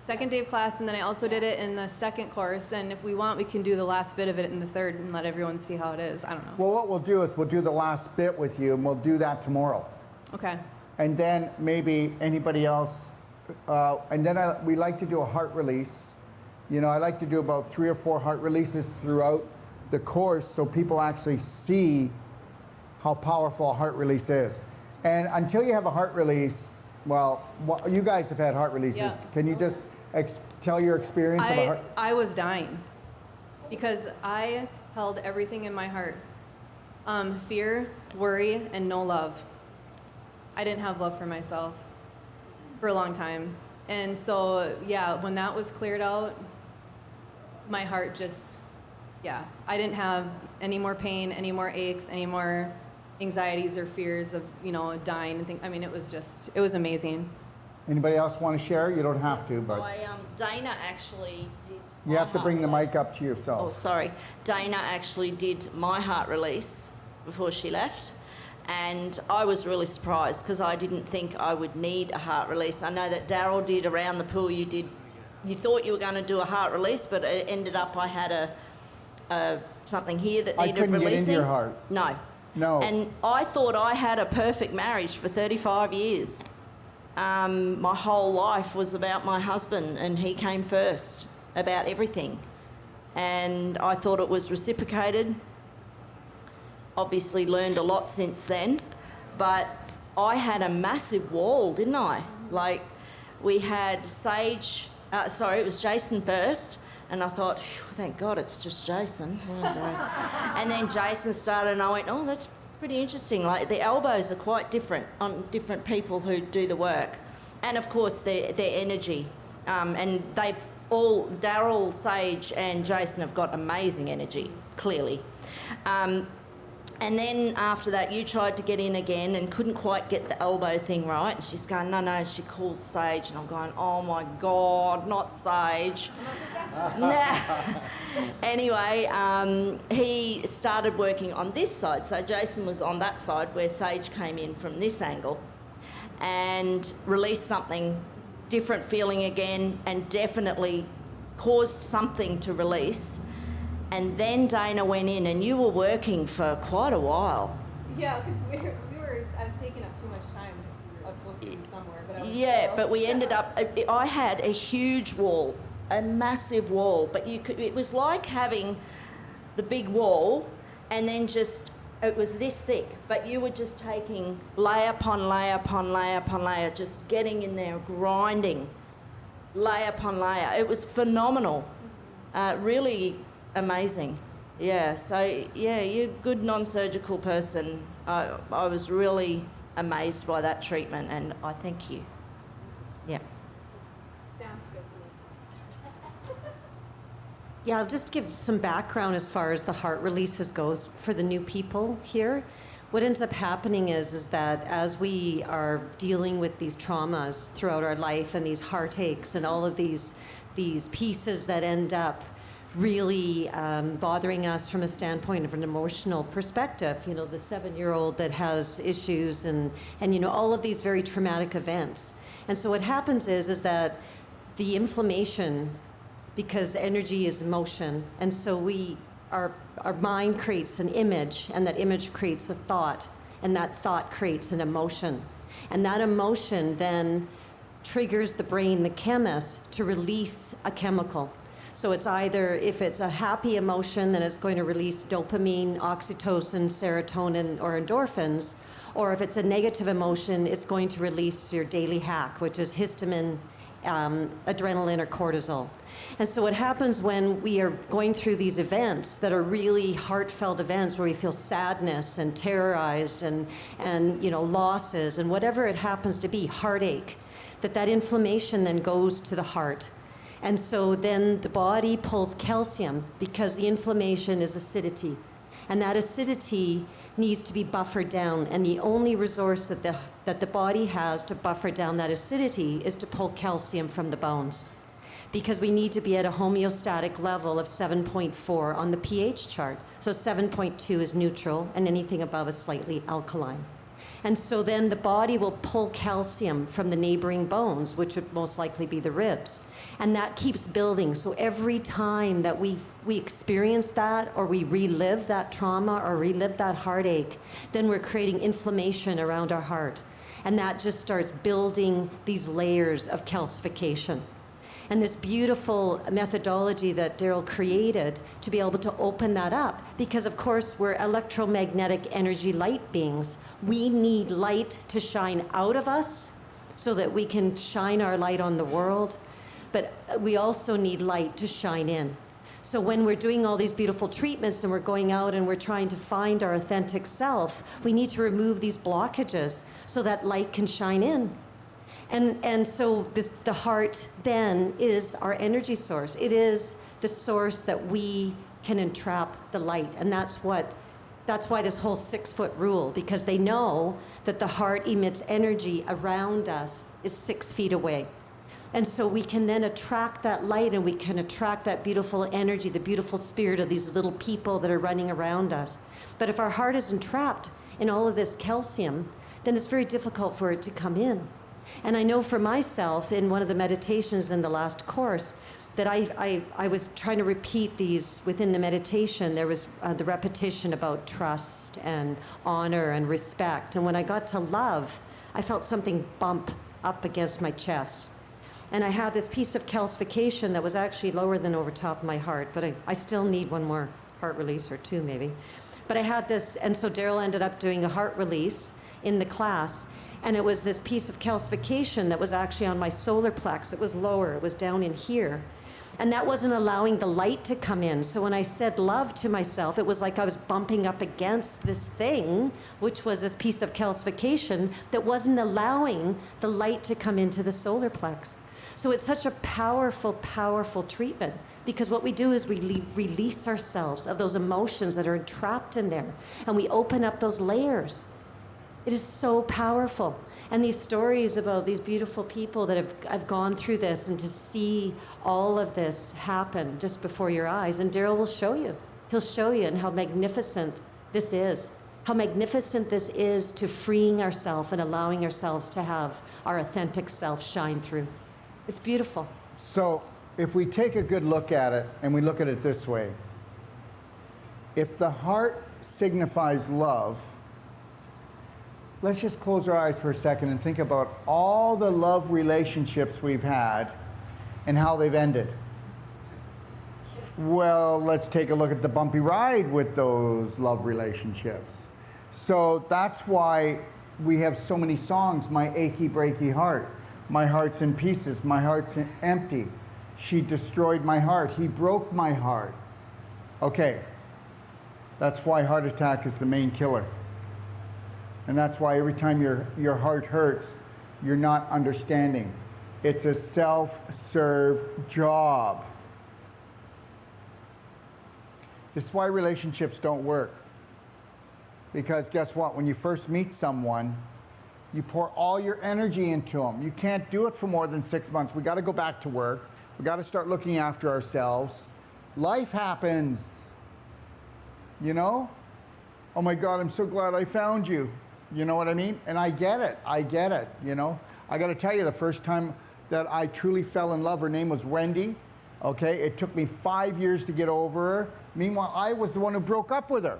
Speaker 5: second day of class, and then I also did it in the second course, and if we want, we can do the last bit of it in the third and let everyone see how it is. I don't know.
Speaker 2: Well, what we'll do is we'll do the last bit with you, and we'll do that tomorrow.
Speaker 5: Okay.
Speaker 2: And then maybe anybody else, and then we like to do a heart release. You know, I like to do about 3 or 4 heart releases throughout the course so people actually see how powerful a heart release is. And until you have a heart release, well, you guys have had heart releases.
Speaker 5: Yeah.
Speaker 2: Can you just tell your experience of a heart?
Speaker 5: I was dying because I held everything in my heart. Fear, worry, and no love. I didn't have love for myself for a long time. And so, yeah, when that was cleared out, my heart just, I didn't have any more pain, any more aches, any more anxieties or fears of, dying and things. I mean, it was amazing.
Speaker 2: Anybody else want to share? You don't have to, but
Speaker 3: Dana actually did.
Speaker 2: you have to bring the mic up to
Speaker 3: Oh,
Speaker 2: yourself.
Speaker 3: sorry. Dana actually did my heart release before she left. And I was really surprised because I didn't think I would need a heart release. I know that Daryl did around the pool. You thought you were going to do a heart release, but it ended up I had something here that
Speaker 2: I
Speaker 3: needed
Speaker 2: couldn't
Speaker 3: releasing.
Speaker 2: get into your heart.
Speaker 3: No.
Speaker 2: No.
Speaker 3: And I thought I had a perfect marriage for 35 years. My whole life was about my husband, and he came first about everything. And I thought it was reciprocated. Obviously learned a lot since then, but I had a massive wall, didn't I? Like, we had it was Jason first, and I thought, thank God it's just Jason. And then Jason started, and I went, oh, that's pretty interesting. Like, the elbows are quite different on different people who do the work. And of course, their energy. And they've all, Daryl, Sage, and Jason have got amazing energy, clearly. And then after that, you tried to get in again and couldn't quite get the elbow thing right. And she's going, no, and she calls Sage. And I'm going, oh, my God, not Sage. Nah. Anyway, he started working on this side. So Jason was on that side where Sage came in from this angle and released something, different feeling again, and definitely caused something to release. And then Dana went in, and you were working for quite a while.
Speaker 5: Yeah, because I was taking up too much time. I was supposed to be somewhere, but I was
Speaker 3: But we ended up, I had a huge wall, a massive wall, but it was like having the big wall and then it was this thick, but you were just taking layer upon layer upon layer upon layer, just getting in there, grinding, layer upon layer. It was phenomenal, really amazing. Yeah, so yeah, you're a good non-surgical person. I was really amazed by that treatment, and I thank you. Yeah.
Speaker 5: Sounds good to me.
Speaker 4: Yeah, I'll just give some background as far as the heart releases goes for the new people here. what ends up happening is that as we are dealing with these traumas throughout our life and these heartaches and all of these pieces that end up really bothering us from a standpoint of an emotional perspective, you know, the 7-year-old that has issues and you know, all of these very traumatic events. And so what happens is that the inflammation, because energy is emotion, and so our mind creates an image, and that image creates a thought, and that thought creates an emotion. And that emotion then triggers the brain, the chemist, to release a chemical. So it's either, if it's a happy emotion, then it's going to release dopamine, oxytocin, serotonin, or endorphins. Or if it's a negative emotion, it's going to release your daily hack, which is histamine, adrenaline, or cortisol. And so what happens when we are going through these events that are really heartfelt events where we feel sadness and terrorized and you know, losses and whatever it happens to be, heartache, that inflammation then goes to the heart. And so then the body pulls calcium because the inflammation is acidity. And that acidity needs to be buffered down. And the only resource that the body has to buffer down that acidity is to pull calcium from the bones. Because we need to be at a homeostatic level of 7.4 on the pH chart. So 7.2 is neutral, and anything above is slightly alkaline. And so then the body will pull calcium from the neighboring bones, which would most likely be the ribs. And that keeps building. So every time that we experience that, or we relive that trauma, or relive that heartache, then we're creating inflammation around our heart. And that just starts building these layers of calcification. And this beautiful methodology that Daryl created to be able to open that up, because of course we're electromagnetic energy light beings. We need light to shine out of us so that we can shine our light on the world, but we also need light to shine in. So when we're doing all these beautiful treatments and we're going out and we're trying to find our authentic self, we need to remove these blockages so that light can shine in. And so the heart then is our energy source. It is the source that we can entrap the light. And that's why this whole 6-foot rule, because they know that the heart emits energy around us is 6 feet away. And so we can then attract that light, and we can attract that beautiful energy, the beautiful spirit of these little people that are running around us. But if our heart is entrapped in all of this calcium, then it's very difficult for it to come in. And I know for myself, in one of the meditations in the last course, that I was trying to repeat these within the meditation. There was the repetition about trust and honor and respect. And when I got to love, I felt something bump up against my chest. And I had this piece of calcification that was actually lower than over top of my heart, but I still need one more heart release, or 2 maybe. But I had this, and so Daryl ended up doing a heart release in the class. And it was this piece of calcification that was actually on my solar plex. It was lower, it was down in here. And that wasn't allowing the light to come in. So when I said love to myself, it was like I was bumping up against this thing, which was this piece of calcification that wasn't allowing the light to come into the solar plex. So it's such a powerful, powerful treatment, because what we do is we release ourselves of those emotions that are entrapped in there, and we open up those layers. It is so powerful. And these stories about these beautiful people that have gone through this, and to see all of this happen just before your eyes. And Daryl will show you. He'll show you and how magnificent this is. How magnificent this is to freeing ourselves and allowing ourselves to have our authentic self shine through. It's beautiful.
Speaker 2: So if we take a good look at it, and we look at it this way, if the heart signifies love, let's just close our eyes for a second and think about all the love relationships we've had and how they've ended. Well, let's take a look at the bumpy ride with those love relationships. So that's why we have so many songs, My Achy Breaky Heart, My Heart's in Pieces, My Heart's Empty, She Destroyed My Heart, He Broke My Heart. Okay, that's why heart attack is the main killer. And that's why every time your heart hurts, you're not understanding. It's a self-serve job. This is why relationships don't work. Because guess what? When you first meet someone, you pour all your energy into them. You can't do it for more than 6 months. We got to go back to work. We got to start looking after ourselves. Life happens. You know? Oh my God, I'm so glad I found you. You know what I mean? And I get it. I get it, you know? I got to tell you, the first time that I truly fell in love, her name was Wendy. Okay? It took me 5 years to get over her. Meanwhile, I was the one who broke up with her.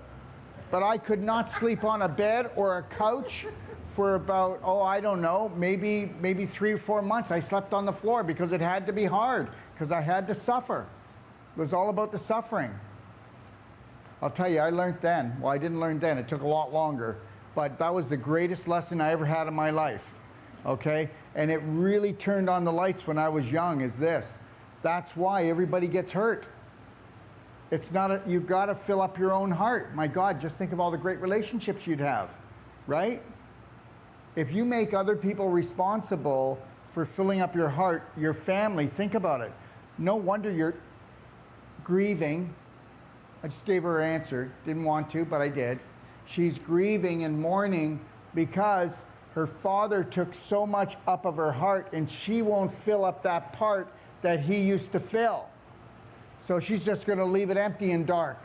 Speaker 2: But I could not sleep on a bed or a couch for about, I don't know, maybe 3 or 4 months. I slept on the floor because it had to be hard, because I had to suffer. It was all about the suffering. I'll tell you, I learned then. Well, I didn't learn then. It took a lot longer. But that was the greatest lesson I ever had in my life. Okay? And it really turned on the lights when I was young, is this. That's why everybody gets hurt. It's not you've got to fill up your own heart. My God, just think of all the great relationships you'd have, right? If you make other people responsible for filling up your heart, your family, think about it. No wonder you're grieving. I just gave her her answer. Didn't want to, but I did. She's grieving and mourning because her father took so much up of her heart, and she won't fill up that part that he used to fill. So she's just going to leave it empty and dark.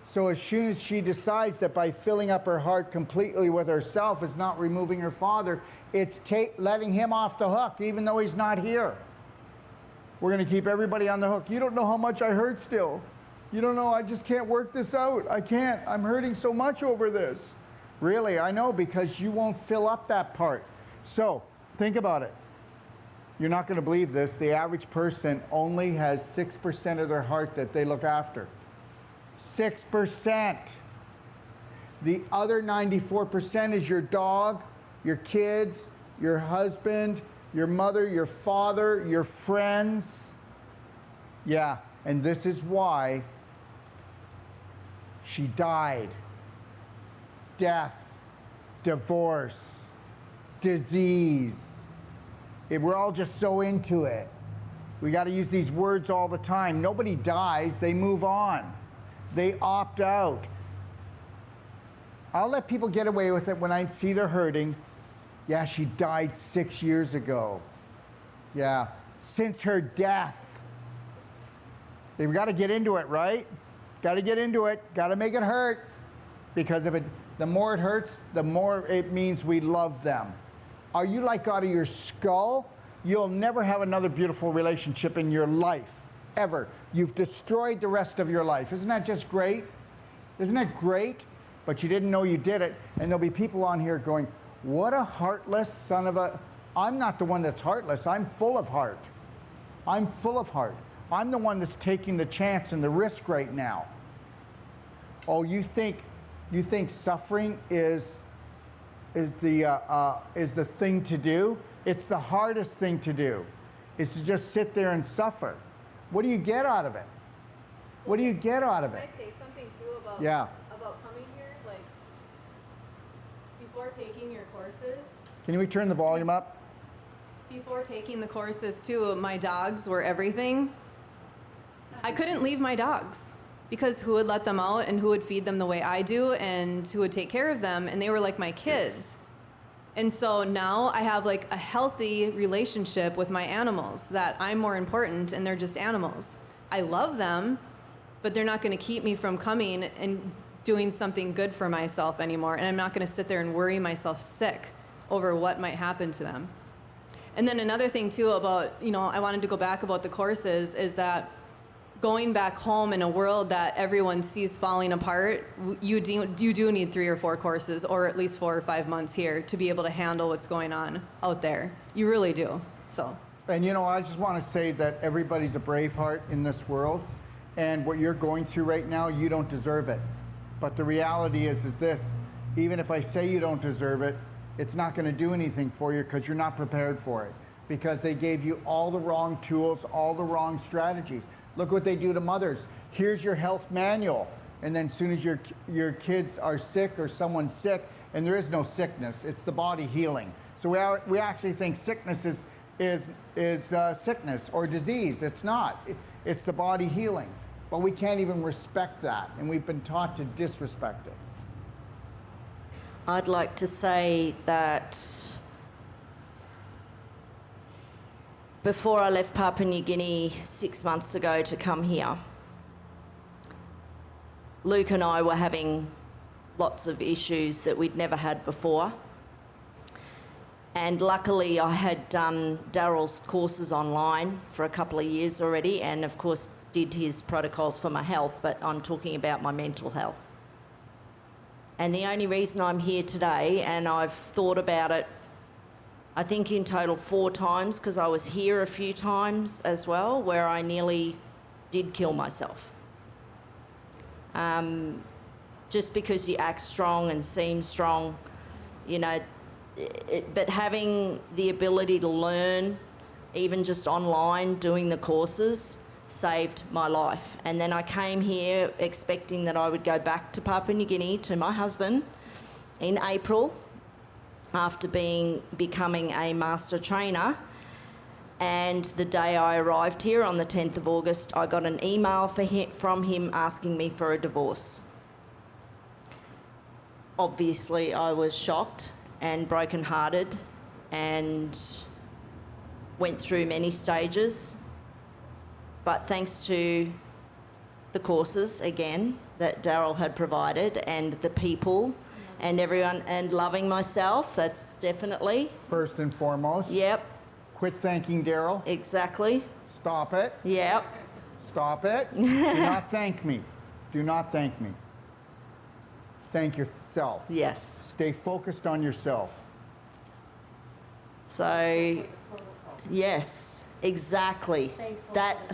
Speaker 2: So as soon as she decides that by filling up her heart completely with herself is not removing her father, it's letting him off the hook, even though he's not here. We're going to keep everybody on the hook. You don't know how much I hurt still. You don't know, I just can't work this out. I can't. I'm hurting so much over this. Really, I know, because you won't fill up that part. So think about it. You're not going to believe this. The average person only has 6% of their heart that they look after. 6%. The other 94% is your dog, your kids, your husband, your mother, your father, your friends. Yeah, and this is why she died. Death, divorce, disease. We're all just so into it. We got to use these words all the time. Nobody dies, they move on. They opt out. I'll let people get away with it when I see they're hurting. Yeah, she died 6 years ago. Yeah, since her death. They've got to get into it, right? Got to get into it. Got to make it hurt. Because the more it hurts, the more it means we love them. Are you like out of your skull? You'll never have another beautiful relationship in your life, ever. You've destroyed the rest of your life. Isn't that just great? Isn't that great? But you didn't know you did it. And there'll be people on here going, what a heartless son of a... I'm not the one that's heartless. I'm full of heart. I'm full of heart. I'm the one that's taking the chance and the risk right now. Oh, you think suffering is the thing to do? It's the hardest thing to do, is to just sit there and suffer. What do you get out of it? What do you get out of it?
Speaker 5: Can I say something too about coming here? Like, before taking your courses,
Speaker 2: Can we turn the volume up?
Speaker 5: before taking the courses too, my dogs were everything. I couldn't leave my dogs because who would let them out and who would feed them the way I do and who would take care of them, and they were like my kids. And so now I have like a healthy relationship with my animals, that I'm more important and they're just animals. I love them, but they're not going to keep me from coming and doing something good for myself anymore. And I'm not going to sit there and worry myself sick over what might happen to them. And then another thing too about, I wanted to go back about the courses, is that going back home in a world that everyone sees falling apart, you do need 3 or 4 courses, or at least 4 or 5 months here to be able to handle what's going on out there. You really do. So.
Speaker 2: And I just want to say that everybody's a BraveHeart in this world, and what you're going through right now, you don't deserve it. But the reality is this: even if I say you don't deserve it, it's not going to do anything for you, because you're not prepared for it. Because they gave you all the wrong tools, all the wrong strategies. Look what they do to mothers. Here's your health manual. And then as soon as your kids are sick or someone's sick, and there is no sickness, it's the body healing. So we actually think sickness is sickness or disease. It's not. It's the body healing. But we can't even respect that. And we've been taught to disrespect it.
Speaker 3: I'd like to say that before I left Papua New Guinea 6 months ago to come here, Luke and I were having lots of issues that we'd never had before. And luckily I had done Daryl's courses online for a couple of years already, and of course did his protocols for my health, but I'm talking about my mental health. And the only reason I'm here today, and I've thought about it, I think in total 4 times, because I was here a few times as well, where I nearly did kill myself. Just because you act strong and seem strong, you know, but having the ability to learn, even just online, doing the courses, saved my life. And then I came here expecting that I would go back to Papua New Guinea to my husband in April after becoming a master trainer. And the day I arrived here on the 10th of August, I got an email from him asking me for a divorce. Obviously, I was shocked and brokenhearted and went through many stages. But thanks to the courses, again, that Daryl had provided, and the people and everyone, and loving myself, that's definitely.
Speaker 2: First and foremost.
Speaker 3: Yep.
Speaker 2: Quit thanking Daryl.
Speaker 3: Exactly.
Speaker 2: Stop it.
Speaker 3: Yep.
Speaker 2: Stop it. Do not thank me. Do not thank me. Thank yourself.
Speaker 3: Yes.
Speaker 2: Stay focused on yourself.
Speaker 3: So, yes. Exactly.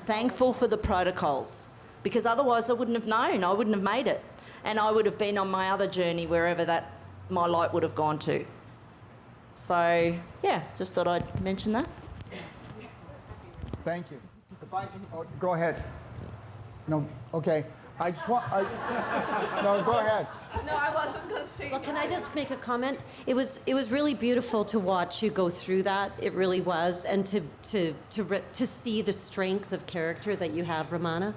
Speaker 3: Thankful for the protocols, because otherwise I wouldn't have known. I wouldn't have made it, and I would have been on my other journey wherever that my light would have gone to. So yeah, just thought I'd mention that.
Speaker 2: Thank you. If I can, oh, go ahead. No, okay. I just want. No, go ahead.
Speaker 1: No, I wasn't going to say.
Speaker 4: Well, can I just make a comment? It was really beautiful to watch you go through that. It really was, and to see the strength of character that you have, Romana,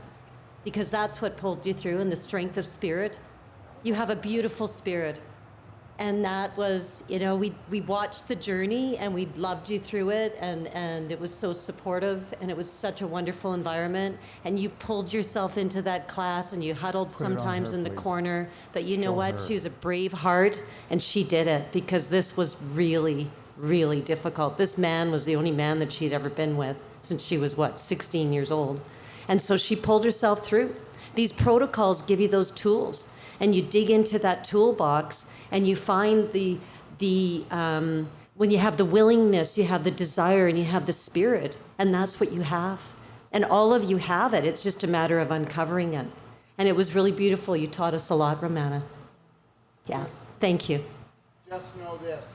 Speaker 4: because that's what pulled you through, and the strength of spirit. You have a beautiful spirit, and that was, you know, we watched the journey and we loved you through it, and it was so supportive, and it was such a wonderful environment, and you pulled yourself into that class and you huddled sometimes
Speaker 2: her,
Speaker 4: in the
Speaker 2: please.
Speaker 4: corner, but you know
Speaker 2: Show
Speaker 4: what?
Speaker 2: her.
Speaker 4: She was a brave heart, and she did it, because this was really, really difficult. This man was the only man that she'd ever been with since she was, 16 years old. And so she pulled herself through. These protocols give you those tools, and you dig into that toolbox and you find when you have the willingness, you have the desire, and you have the spirit, and that's what you have. And all of you have it. It's just a matter of uncovering it. And it was really beautiful. You taught us a lot, Romana. Yeah, thank you.
Speaker 2: Just know this.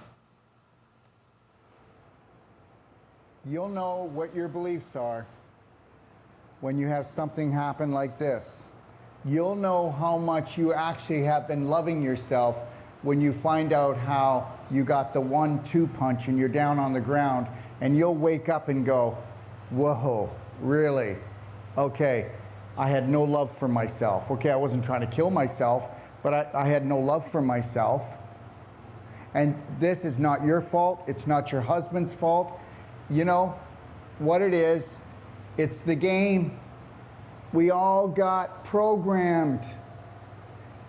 Speaker 2: You'll know what your beliefs are when you have something happen like this. You'll know how much you actually have been loving yourself when you find out how you got the 1-2 punch and you're down on the ground, and you'll wake up and go, whoa, really? Okay, I had no love for myself. Okay, I wasn't trying to kill myself, but I had no love for myself. And this is not your fault. It's not your husband's fault. You know what it is? It's the game. We all got programmed.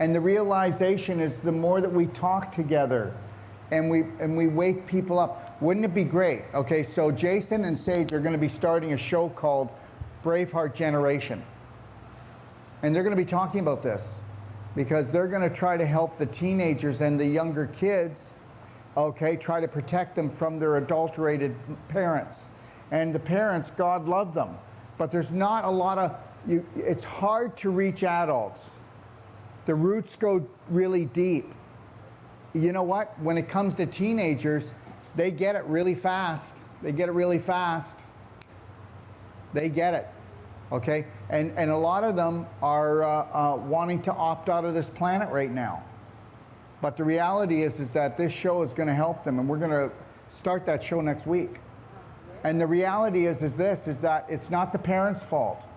Speaker 2: And the realization is, the more that we talk together and we wake people up, wouldn't it be great? Okay, so Jason and Sage are going to be starting a show called BraveHeart Generation. And they're going to be talking about this, because they're going to try to help the teenagers and the younger kids, okay, try to protect them from their adulterated parents. And the parents, God love them, but there's not a lot of, it's hard to reach adults. The roots go really deep. You know what? When it comes to teenagers, they get it really fast. They get it really fast. They get it, okay? And a lot of them are wanting to opt out of this planet right now. But the reality is that this show is going to help them, and we're going to start that show next week. And the reality is that it's not the parents' fault.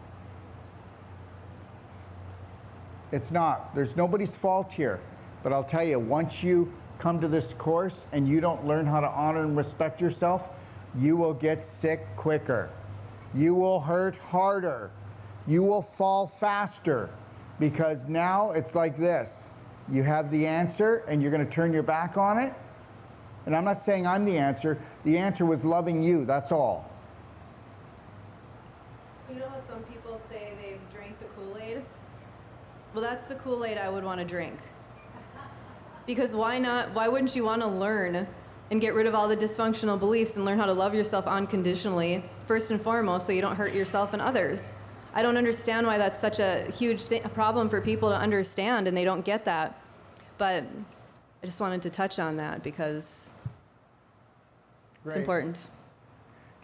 Speaker 2: It's not. There's nobody's fault here. But I'll tell you, once you come to this course and you don't learn how to honor and respect yourself, you will get sick quicker. You will hurt harder. You will fall faster, because now it's like this. You have the answer and you're going to turn your back on it. And I'm not saying I'm the answer. The answer was loving you, that's all.
Speaker 5: You know how some people say they've drank the Kool-Aid? Well, that's the Kool-Aid I would want to drink. Because why not? Why wouldn't you want to learn and get rid of all the dysfunctional beliefs and learn how to love yourself unconditionally, first and foremost, so you don't hurt yourself and others? I don't understand why that's such a huge problem for people to understand, and they don't get that. But I just wanted to touch on that because it's important.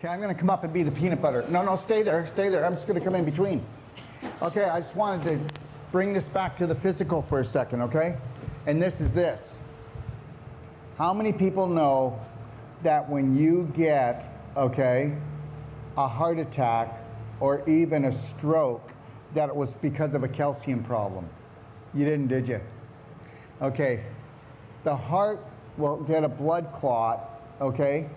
Speaker 2: Okay, I'm going to come up and be the peanut butter. No, stay there, stay there. I'm just going to come in between. Okay, I just wanted to bring this back to the physical for a second, okay? And this is this. How many people know that when you get, okay, a heart attack or even a stroke, that it was because of a calcium problem? You didn't, did you? Okay, the heart will get a blood clot, okay,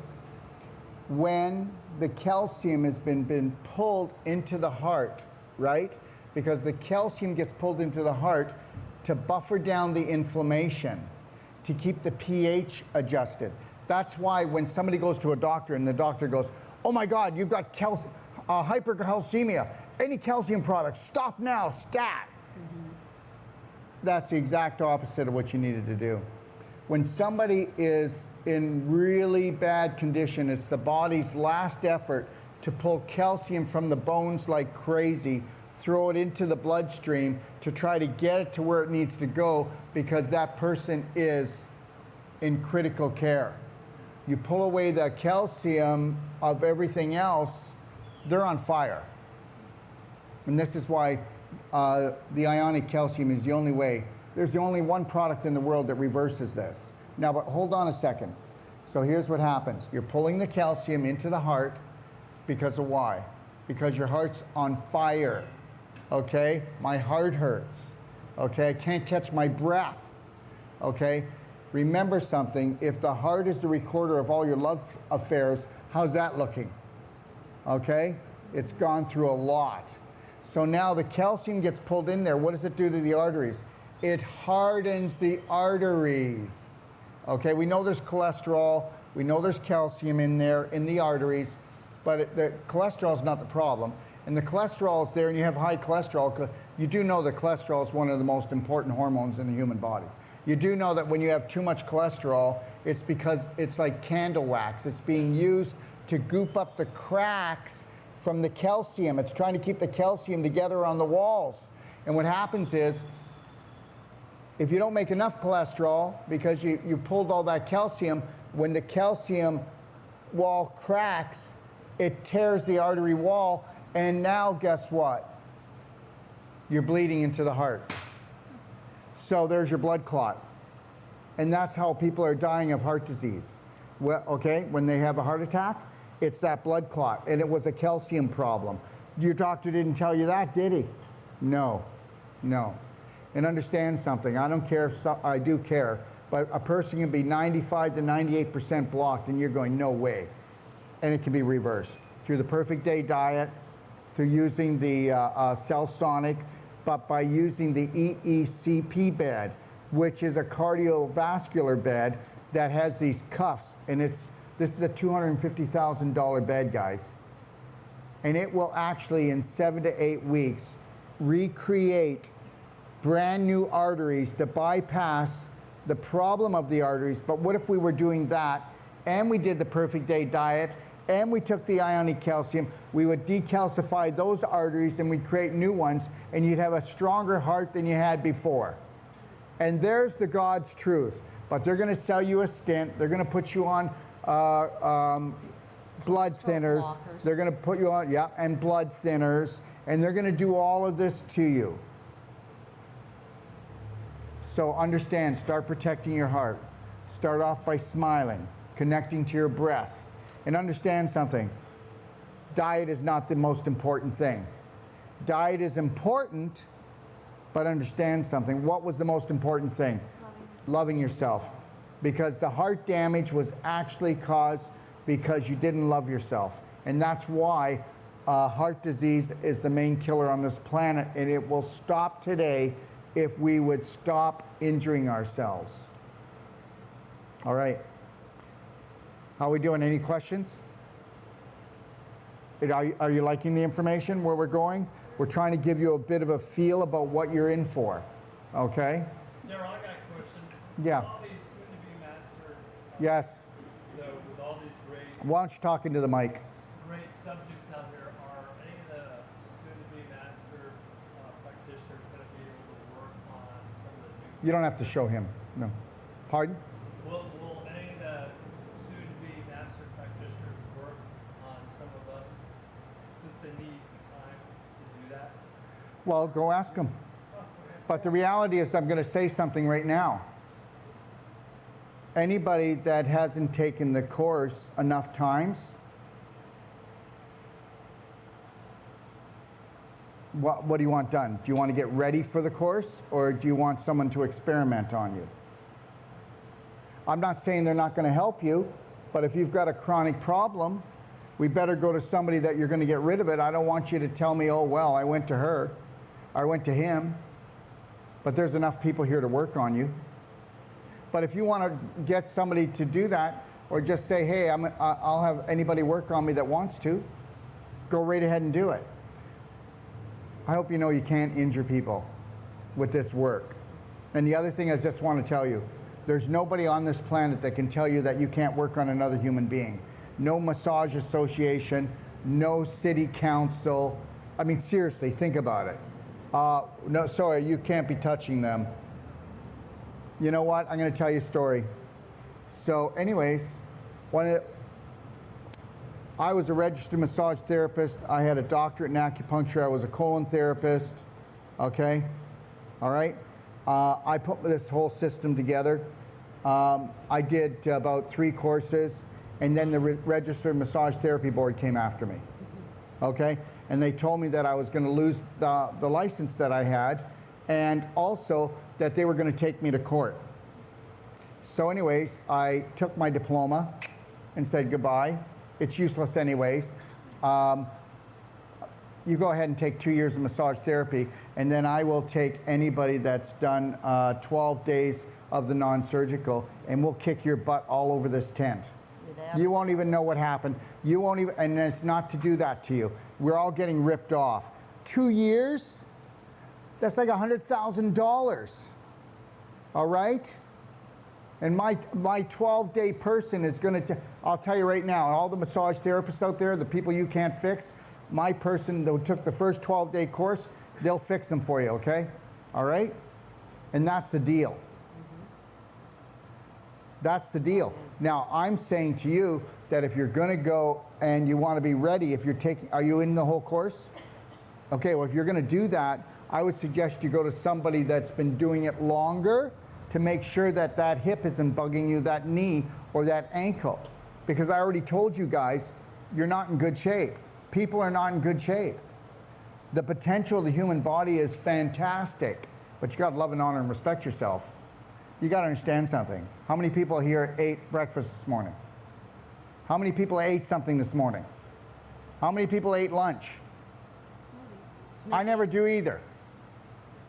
Speaker 2: when the calcium has been pulled into the heart, right? Because the calcium gets pulled into the heart to buffer down the inflammation, to keep the pH adjusted. That's why when somebody goes to a doctor and the doctor goes, oh my God, you've got hypercalcemia, any calcium products, stop now, stat. That's the exact opposite of what you needed to do. When somebody is in really bad condition, it's the body's last effort to pull calcium from the bones like crazy, throw it into the bloodstream to try to get it to where it needs to go, because that person is in critical care. You pull away the calcium of everything else, they're on fire. And this is why the ionic calcium is the only way. There's the only one product in the world that reverses this. Now, but hold on a second. So here's what happens. You're pulling the calcium into the heart because of why? Because your heart's on fire. Okay? My heart hurts. Okay? I can't catch my breath. Okay? Remember something. If the heart is the recorder of all your love affairs, how's that looking? Okay? It's gone through a lot. So now the calcium gets pulled in there. What does it do to the arteries? It hardens the arteries. Okay, we know there's cholesterol. We know there's calcium in there in the arteries, but the cholesterol is not the problem. And the cholesterol is there, and you have high cholesterol. You do know that cholesterol is one of the most important hormones in the human body. You do know that when you have too much cholesterol, it's because it's like candle wax. It's being used to goop up the cracks from the calcium. It's trying to keep the calcium together on the walls. And what happens is, if you don't make enough cholesterol, because you pulled all that calcium, when the calcium wall cracks, it tears the artery wall, and now guess what? You're bleeding into the heart. So there's your blood clot. And that's how people are dying of heart disease. Well, okay, when they have a heart attack, it's that blood clot, and it was a calcium problem. Your doctor didn't tell you that, did he? No. And understand something. I don't care if I do care, but a person can be 95 to 98% blocked, and you're going, no way. And it can be reversed through the Perfect Day diet, through using the Cell Sonic, but by using the EECP bed, which is a cardiovascular bed that has these cuffs, and this is a $250,000 bed, guys. And it will actually, in 7 to 8 weeks, recreate brand new arteries to bypass the problem of the arteries. But what if we were doing that, and we did the Perfect Day diet, and we took the ionic calcium? We would decalcify those arteries, and we'd create new ones, and you'd have a stronger heart than you had before. And there's the God's truth. But they're going to sell you a stent. They're going to put you on blood thinners. They're going to put you on, and blood thinners. And they're going to do all of this to you. So understand, start protecting your heart. Start off by smiling, connecting to your breath. And understand something. Diet is not the most important thing. Diet is important, but understand something. What was the most important thing? Loving yourself. because the heart damage was actually caused because you didn't love yourself. And that's why heart disease is the main killer on this planet, and it will stop today if we would stop injuring ourselves. All right. How are we doing? Any questions? Are you liking the information, where we're going? We're trying to give you a bit of a feel about what you're in for. Okay?
Speaker 6: Daryl, I got a question.
Speaker 2: Yeah.
Speaker 6: With all these soon-to-be master,
Speaker 2: Yes.
Speaker 6: so with all these great
Speaker 2: Why don't you talk into the mic?
Speaker 6: subjects out there, are any of the soon-to-be master practitioners going to be able to work on some of the new?
Speaker 2: You don't have to show him. No. Pardon?
Speaker 6: Will any of the soon-to-be master practitioners work on some of us since they need time to do that?
Speaker 2: Well, go ask him. But the reality is, I'm going to say something right now. Anybody that hasn't taken the course enough times, what do you want done? Do you want to get ready for the course, or do you want someone to experiment on you? I'm not saying they're not going to help you, but if you've got a chronic problem, we better go to somebody that you're going to get rid of it. I don't want you to tell me, oh, well, I went to her, I went to him, but there's enough people here to work on you. But if you want to get somebody to do that, or just say, hey, I'll have anybody work on me that wants to, go right ahead and do it. I hope you know you can't injure people with this work. And the other thing I just want to tell you, there's nobody on this planet that can tell you that you can't work on another human being. No massage association, no city council. I mean, seriously, think about it. No, sorry, you can't be touching them. You know what? I'm going to tell you a story. So anyways, I was a registered massage therapist. I had a doctorate in acupuncture. I was a colon therapist. Okay? All right? I put this whole system together. I did about 3 courses, and then the Registered Massage Therapy Board came after me. Okay? And they told me that I was going to lose the license that I had, and also that they were going to take me to court. So anyways, I took my diploma and said goodbye. It's useless anyways. You go ahead and take 2 years of massage therapy, and then I will take anybody that's done 12 days of the non-surgical, and we'll kick your butt all over this tent. You won't even know what happened. You won't even, and it's not to do that to you. We're all getting ripped off. 2 years? That's like $100,000. All right? And my 12-day person is going to, I'll tell you right now, all the massage therapists out there, the people you can't fix, my person that took the first 12-day course, they'll fix them for you, okay? All right? And that's the deal. That's the deal. Now, I'm saying to you that if you're going to go and you want to be ready, if you're taking, are you in the whole course? Okay, well, if you're going to do that, I would suggest you go to somebody that's been doing it longer to make sure that that hip isn't bugging you, that knee or that ankle. Because I already told you guys, you're not in good shape. People are not in good shape. The potential of the human body is fantastic, but you got to love and honor and respect yourself. You got to understand something. How many people here ate breakfast this morning? How many people ate something this morning? How many people ate lunch? I never do either.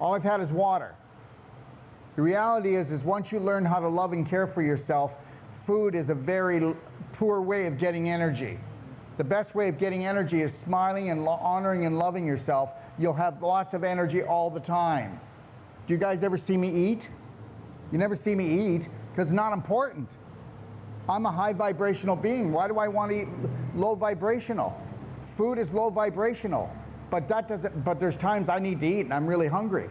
Speaker 2: All I've had is water. The reality is once you learn how to love and care for yourself, food is a very poor way of getting energy. The best way of getting energy is smiling and honoring and loving yourself. You'll have lots of energy all the time. Do you guys ever see me eat? You never see me eat because it's not important. I'm a high vibrational being. Why do I want to eat low vibrational? Food is low vibrational, but that doesn't. But there's times I need to eat and I'm really hungry.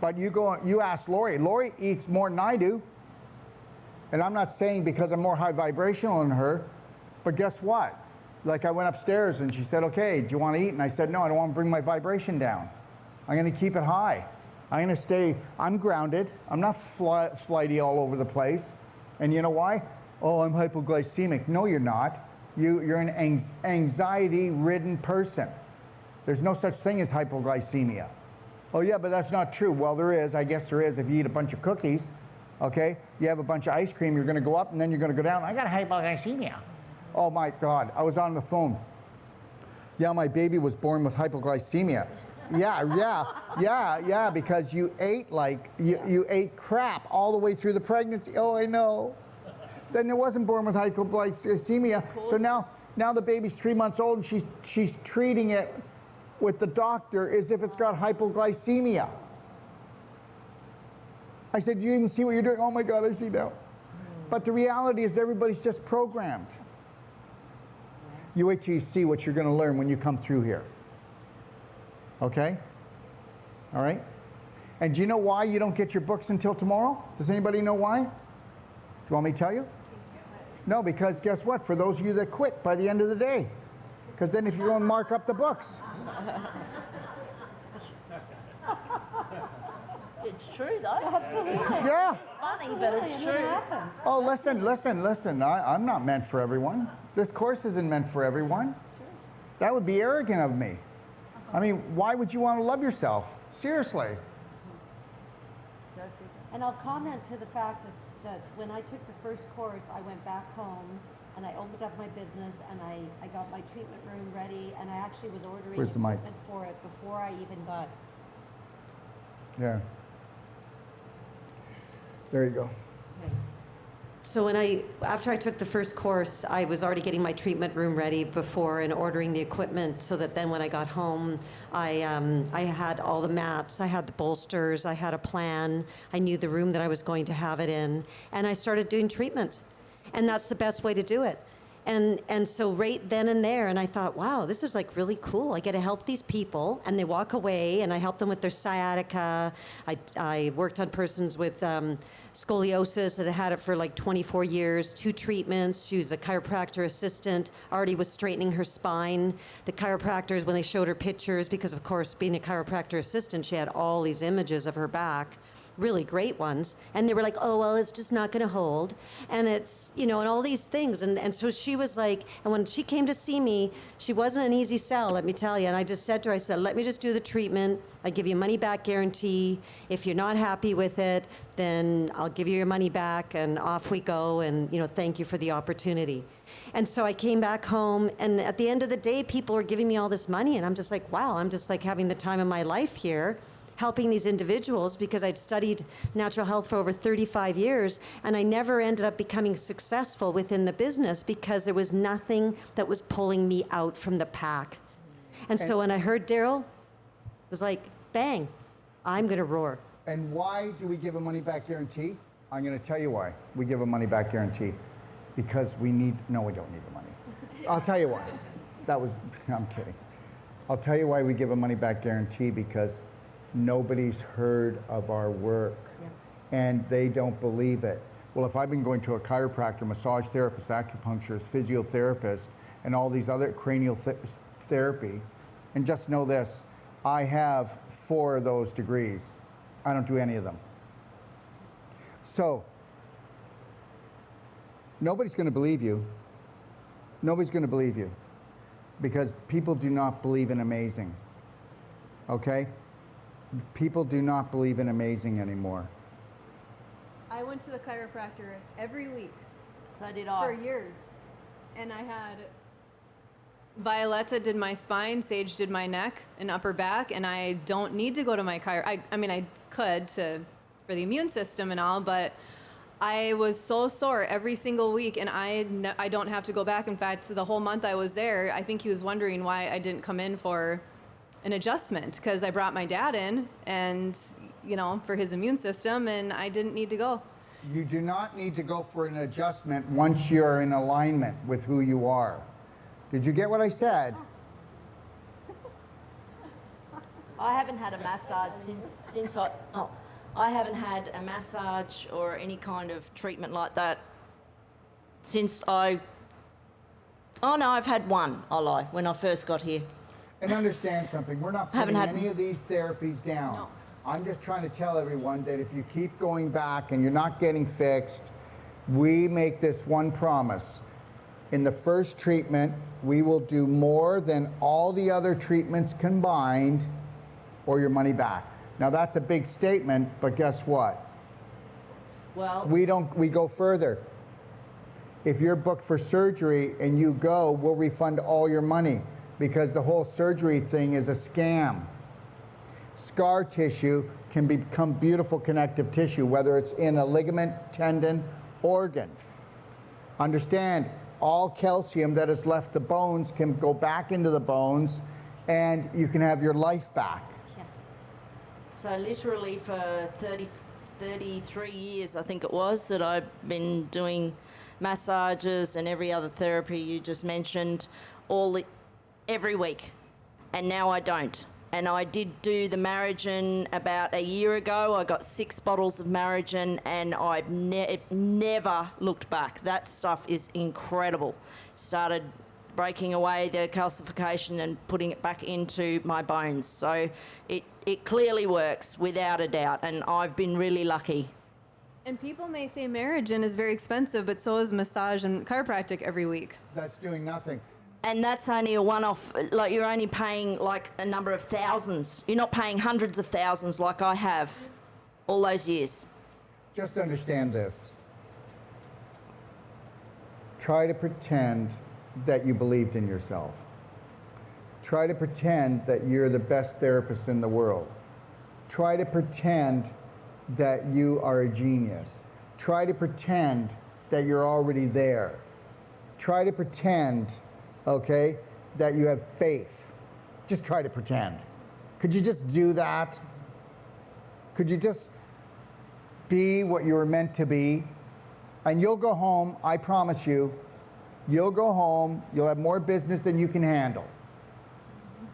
Speaker 2: But you ask Lori. Lori eats more than I do, and I'm not saying because I'm more high vibrational than her. But guess what? Like I went upstairs and she said, "Okay, do you want to eat?" And I said, "No, I don't want to bring my vibration down. I'm going to keep it high. I'm going to stay. I'm grounded. I'm not flighty all over the place." And you know why? Oh, I'm hypoglycemic. No, you're not. You're an anxiety-ridden person. There's no such thing as hypoglycemia. Oh yeah, but that's not true. Well, there is. I guess there is if you eat a bunch of cookies. Okay? You have a bunch of ice cream, you're gonna go up and then you're gonna go down. I got hypoglycemia. Oh my God, I was on the phone. Yeah, my baby was born with hypoglycemia. Yeah, because you ate you ate crap all the way through the pregnancy. Oh, I know. Then it wasn't born with hypoglycemia. So now the baby's 3 months old and she's treating it with the doctor as if it's got hypoglycemia. I said, do you even see what you're doing? Oh my God, I see now. But the reality is everybody's just programmed. You wait till you see what you're going to learn when you come through here. Okay? All right? And do you know why you don't get your books until tomorrow? Does anybody know why? Do you want me to tell you? No, because guess what? For those of you that quit by the end of the day. Because then if you go and mark up the books.
Speaker 3: It's true, though. Absolutely.
Speaker 2: Yeah.
Speaker 3: It's funny, but it's true.
Speaker 2: Oh, listen. I'm not meant for everyone. This course isn't meant for everyone. That would be arrogant of me. I mean, why would you want to love yourself? Seriously.
Speaker 4: And I'll comment to the fact that when I took the first course, I went back home and I opened up my business and I got my treatment room ready and I actually was ordering
Speaker 2: Where's the mic?
Speaker 4: equipment for it before I even got.
Speaker 2: Yeah. There you go.
Speaker 4: So after I took the first course, I was already getting my treatment room ready before and ordering the equipment so that then when I got home, I had all the mats, I had the bolsters, I had a plan, I knew the room that I was going to have it in, and I started doing treatment. And that's the best way to do it. And so right then and there, and I thought, wow, this is like really cool. I get to help these people, and they walk away, and I help them with their sciatica. I worked on persons with scoliosis that had had it for like 24 years, 2 treatments. She was a chiropractor assistant, already was straightening her spine. The chiropractors, when they showed her pictures, because of course, being a chiropractor assistant, she had all these images of her back. Really great ones, and they were like, oh, well, it's just not going to hold, and it's, and all these things, and so she was like, and when she came to see me, she wasn't an easy sell, let me tell you, and I just said to her, I said, let me just do the treatment, I give you a money back guarantee, if you're not happy with it, then I'll give you your money back, and off we go, and thank you for the opportunity. And so I came back home, and at the end of the day, people were giving me all this money, and I'm just like, wow, I'm just like having the time of my life here, helping these individuals, because I'd studied natural health for over 35 years, and I never ended up becoming successful within the business because there was nothing that was pulling me out from the pack. And so when I heard Daryl, it was like, bang, I'm gonna roar.
Speaker 2: And why do we give a money back guarantee? I'm going to tell you why we give a money back guarantee. Because we don't need the money. I'll tell you why. I'm kidding. I'll tell you why we give a money back guarantee, because nobody's heard of our work, and they don't believe it. Well, if I've been going to a chiropractor, massage therapist, acupuncturist, physiotherapist, and all these other cranial therapy, and just know this, I have 4 of those degrees. I don't do any of them. So, nobody's going to believe you. Nobody's going to believe you, because people do not believe in amazing. Okay? People do not believe in amazing anymore.
Speaker 5: I went to the chiropractor every week
Speaker 3: So did
Speaker 5: for
Speaker 3: I.
Speaker 5: years. And I had Violetta did my spine, Sage did my neck and upper back, and I don't need to go to my I mean, I could for the immune system and all, but I was so sore every single week, and I don't have to go back. In fact, the whole month I was there, I think he was wondering why I didn't come in for an adjustment, because I brought my dad in and, for his immune system, and I didn't need to go.
Speaker 2: You do not need to go for an adjustment once you're in alignment with who you are. Did you get what I said?
Speaker 3: I haven't had a massage since I haven't had a massage or any kind of treatment like that since I've had one, I lie, when I first got here.
Speaker 2: And understand something, we're not putting any of these therapies down.
Speaker 3: No.
Speaker 2: I'm just trying to tell everyone that if you keep going back and you're not getting fixed, we make this one promise. In the first treatment, we will do more than all the other treatments combined, or your money back. Now that's a big statement, but guess what?
Speaker 3: Well,
Speaker 2: We go further. If you're booked for surgery and you go, we'll refund all your money because the whole surgery thing is a scam. Scar tissue can become beautiful connective tissue, whether it's in a ligament, tendon, organ. Understand, all calcium that has left the bones can go back into the bones and you can have your life back.
Speaker 3: yeah. So literally for 33 years, I think it was, that I've been doing massages and every other therapy you just mentioned every week. And now I don't. And I did do the Marigin about a year ago. I got 6 bottles of Marigin and I've never looked back. That stuff is incredible. Started breaking away the calcification and putting it back into my bones. So it clearly works without a doubt. And I've been really lucky.
Speaker 5: And people may say Marigin is very expensive, but so is massage and chiropractic every week.
Speaker 2: That's doing nothing.
Speaker 3: And that's only a one-off, like you're only paying like a number of thousands. You're not paying hundreds of thousands like I have all those years.
Speaker 2: Just understand this. Try to pretend that you believed in yourself. Try to pretend that you're the best therapist in the world. Try to pretend that you are a genius. Try to pretend that you're already there. Try to pretend, okay, that you have faith. Just try to pretend. Could you just do that? Could you just be what you were meant to be? And you'll go home, I promise you, you'll go home, you'll have more business than you can handle.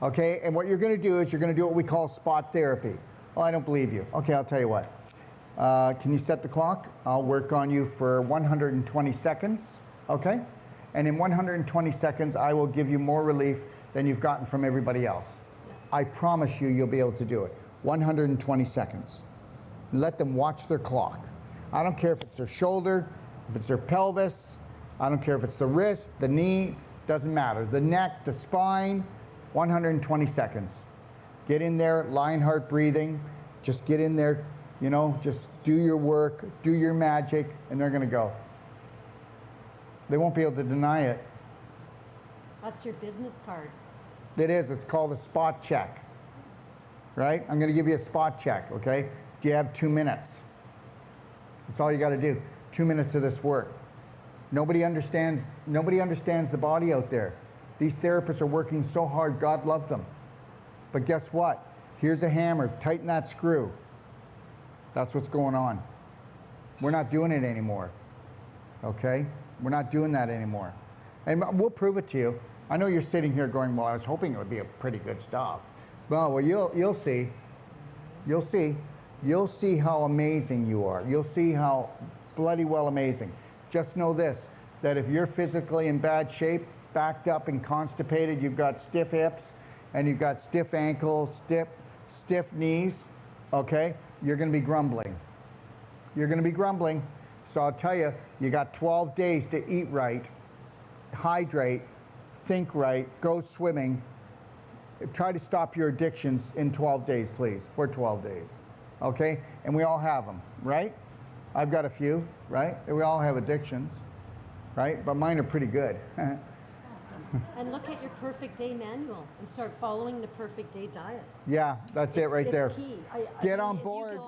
Speaker 2: Okay, and what you're gonna do is you're gonna do what we call spot therapy. Oh, I don't believe you. Okay, I'll tell you what. Can you set the clock? I'll work on you for 120 seconds, okay? And in 120 seconds, I will give you more relief than you've gotten from everybody else. I promise you, you'll be able to do it. 120 seconds. Let them watch their clock. I don't care if it's their shoulder, if it's their pelvis, I don't care if it's the wrist, the knee, doesn't matter. The neck, the spine, 120 seconds. Get in there, Lionheart breathing. Just get in there, you know, just do your work, do your magic, and they're gonna go. They won't be able to deny it.
Speaker 4: That's your business card.
Speaker 2: It is, it's called a spot check, right? I'm gonna give you a spot check, okay? Do you have 2 minutes? That's all you gotta do, 2 minutes of this work. Nobody understands the body out there. These therapists are working so hard, God love them. But guess what? Here's a hammer, tighten that screw. That's what's going on. We're not doing it anymore, okay? We're not doing that anymore. And we'll prove it to you. I know you're sitting here going, well, I was hoping it would be a pretty good stuff. Well, you'll see. You'll see. You'll see how amazing you are. You'll see how bloody well amazing. Just know this, that if you're physically in bad shape, backed up and constipated, you've got stiff hips, and you've got stiff ankles, stiff knees, okay? You're gonna be grumbling. You're gonna be grumbling. So I'll tell you, you got 12 days to eat right, hydrate, think right, go swimming. Try to stop your addictions in 12 days, please, for 12 days, okay? And we all have them, right? I've got a few, right? We all have addictions, right? But mine are pretty good.
Speaker 4: And look at your perfect day manual and start following the perfect day diet.
Speaker 2: Yeah, that's it right there.
Speaker 4: It's key.
Speaker 2: Get on
Speaker 4: if you
Speaker 2: board.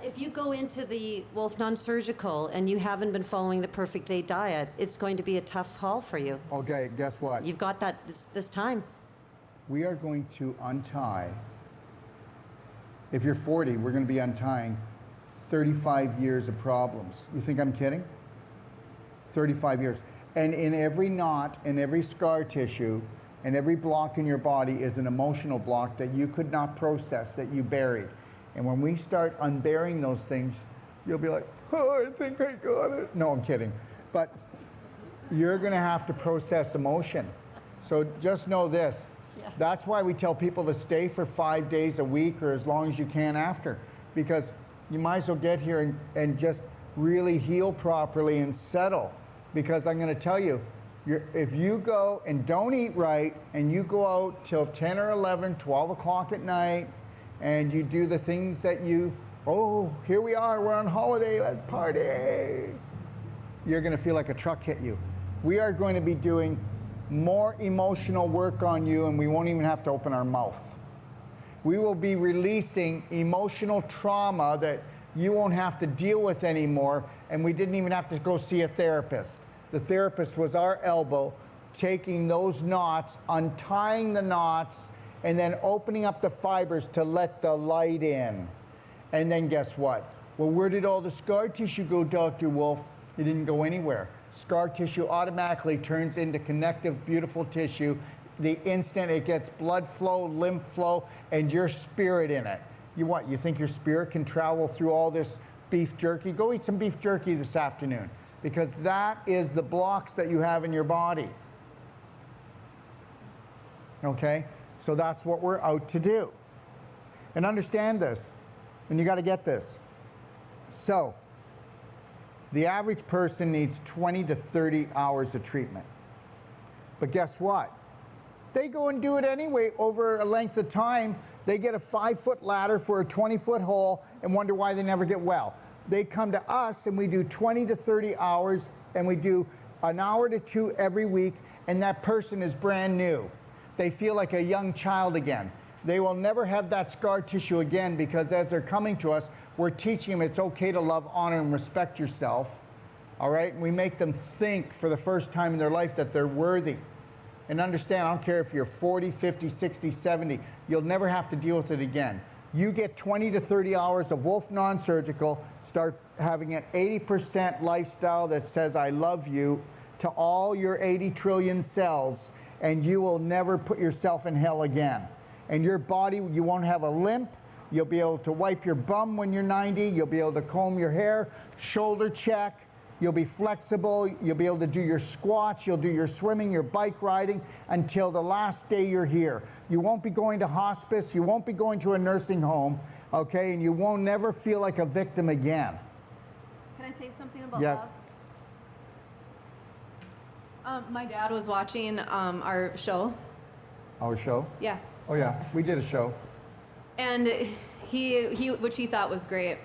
Speaker 4: if you go into the Wolf Non-Surgical and you haven't been following the perfect day diet, it's going to be a tough haul for you.
Speaker 2: Okay, guess what?
Speaker 4: You've got that this time.
Speaker 2: We are going to untie, if you're 40, we're going to be untying 35 years of problems. You think I'm kidding? 35 years. And in every knot, in every scar tissue, and every block in your body is an emotional block that you could not process, that you buried. And when we start unburying those things, you'll be like, oh, I think I got it. No, I'm kidding. But you're going to have to process emotion. So just know this. Yeah. That's why we tell people to stay for 5 days a week or as long as you can after. Because you might as well get here and just really heal properly and settle. Because I'm going to tell you, if you go and don't eat right and you go out till 10 or 11, 12 o'clock at night and you do the things that you Oh, here we are, we're on holiday, let's party. You're going to feel like a truck hit you. We are going to be doing more emotional work on you, and we won't even have to open our mouth. We will be releasing emotional trauma that you won't have to deal with anymore, and we didn't even have to go see a therapist. The therapist was our elbow, taking those knots, untying the knots, and then opening up the fibers to let the light in. And then guess what? Well, where did all the scar tissue go, Dr. Wolf? It didn't go anywhere. Scar tissue automatically turns into connective, beautiful tissue the instant it gets blood flow, lymph flow, and your spirit in it. You think your spirit can travel through all this beef jerky? Go eat some beef jerky this afternoon, because that is the blocks that you have in your body. Okay? So that's what we're out to do. And understand this, and you got to get this. So, the average person needs 20 to 30 hours of treatment. But guess what? They go and do it anyway over a length of time. They get a 5-foot ladder for a 20-foot hole and wonder why they never get well. They come to us and we do 20 to 30 hours, and we do an hour to 2 every week, and that person is brand new. They feel like a young child again. They will never have that scar tissue again, because as they're coming to us, we're teaching them it's okay to love, honor, and respect yourself. All right? And we make them think for the first time in their life that they're worthy. And understand, I don't care if you're 40, 50, 60, 70, you'll never have to deal with it again. You get 20 to 30 hours of Wolf non-surgical, start having an 80% lifestyle that says I love you to all your 80 trillion cells, and you will never put yourself in hell again. And your body, you won't have a limp. You'll be able to wipe your bum when you're 90. You'll be able to comb your hair, shoulder check. You'll be flexible. You'll be able to do your squats. You'll do your swimming, your bike riding until the last day you're here. You won't be going to hospice. You won't be going to a nursing home, okay? And you won't never feel like a victim again.
Speaker 5: Can I say something about
Speaker 2: Yes.
Speaker 5: love? My dad was watching our show.
Speaker 2: Our show?
Speaker 5: Yeah.
Speaker 2: Oh yeah, we did a show.
Speaker 5: And he which he thought was great.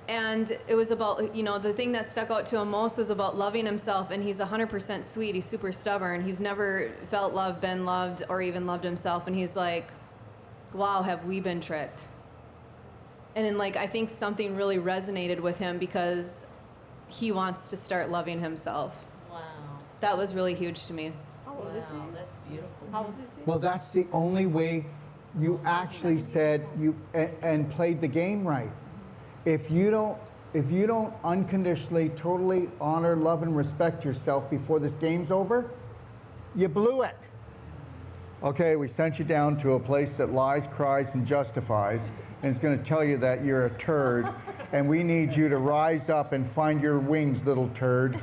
Speaker 5: And it was about, the thing that stuck out to him most was about loving himself. And he's 100% sweet. He's super stubborn. He's never felt love, been loved, or even loved himself. And he's like, wow, have we been tricked? And then, I think something really resonated with him, because he wants to start loving himself.
Speaker 3: Wow.
Speaker 5: That was really huge to me.
Speaker 3: Wow, that's beautiful.
Speaker 2: Well, that's the only way you actually said and played the game right. If you don't unconditionally, totally honor, love, and respect yourself before this game's over, you blew it. Okay, we sent you down to a place that lies, cries, and justifies, and it's going to tell you that you're a turd, and we need you to rise up and find your wings, little turd.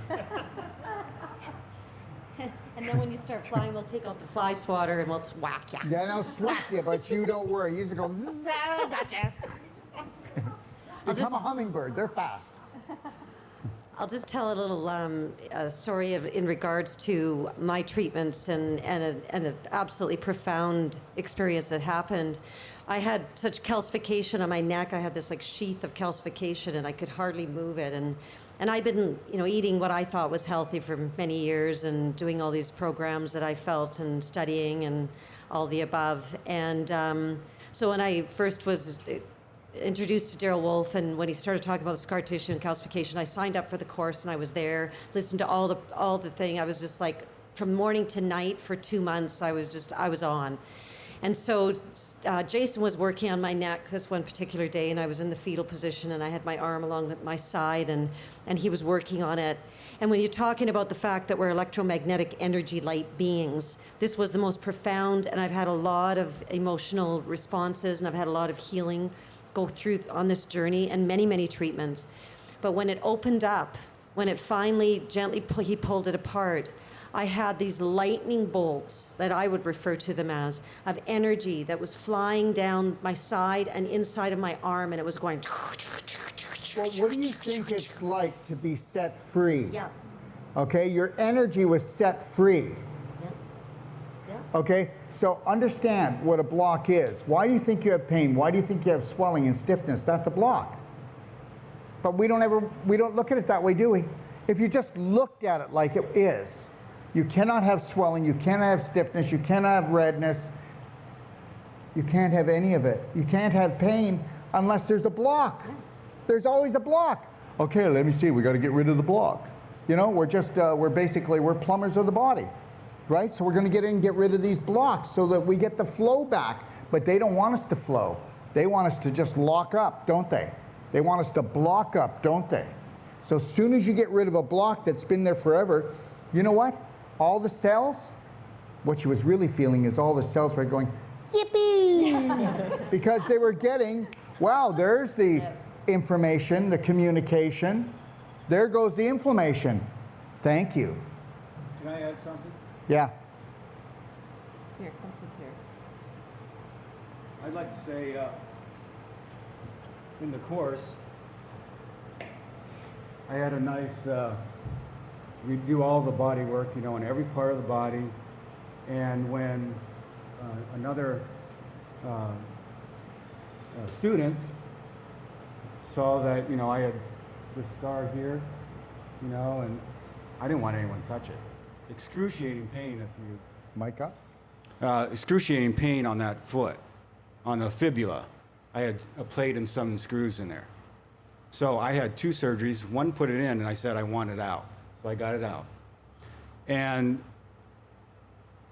Speaker 4: And then when you start flying, we'll take out the fly swatter and we'll swack ya.
Speaker 2: Yeah, they'll swat you, but you don't worry. You just go, zzz, gotcha. Become a hummingbird. They're fast.
Speaker 4: I'll just tell a little story in regards to my treatments and an absolutely profound experience that happened. I had such calcification on my neck. I had this sheath of calcification, and I could hardly move it. And I'd been, eating what I thought was healthy for many years, and doing all these programs that I felt, and studying, and all the above. And so when I first was introduced to Daryl Wolf, and when he started talking about the scar tissue and calcification, I signed up for the course, and I was there, listened to all the thing. I was just from morning to night for 2 months. I was on. And so Jason was working on my neck this one particular day, and I was in the fetal position, and I had my arm along my side, and he was working on it. And when you're talking about the fact that we're electromagnetic energy light beings, this was the most profound, and I've had a lot of emotional responses, and I've had a lot of healing go through on this journey, and many, many treatments. But when it opened up, when it finally gently he pulled it apart, I had these lightning bolts that I would refer to them as, of energy that was flying down my side and inside of my arm, and it was going.
Speaker 2: Well, what do you think it's like to be set free?
Speaker 4: Yeah.
Speaker 2: Okay, your energy was set free.
Speaker 4: Yeah. Yeah.
Speaker 2: Okay, so understand what a block is. Why do you think you have pain? Why do you think you have swelling and stiffness? That's a block. But we don't look at it that way, do we? If you just looked at it like it is, you cannot have swelling, you cannot have stiffness, you cannot have redness, you can't have any of it. You can't have pain unless there's a block. There's always a block. Okay, let me see, we got to get rid of the block. You know, we're plumbers of the body, right? So we're going to get in and get rid of these blocks so that we get the flow back. But they don't want us to flow. They want us to just lock up, don't they? They want us to block up, don't they? So as soon as you get rid of a block that's been there forever, you know what? All the cells, what she was really feeling is all the cells were going, yippee! Because they were getting, wow, there's the information, the communication. There goes the inflammation. Thank you.
Speaker 7: Can I add something?
Speaker 2: Yeah.
Speaker 5: Here, come sit here.
Speaker 7: I'd like to say, in the course, I had a nice, we do all the body work, you know, in every part of the body. And when another student saw that, you know, I had this scar here, you know, and I didn't want anyone to touch it. Excruciating pain if you...
Speaker 2: Mic up.
Speaker 7: Excruciating pain on that foot, on the fibula. I had a plate and some screws in there. So I had 2 surgeries. One put it in, and I said I want it out. So I got it out. And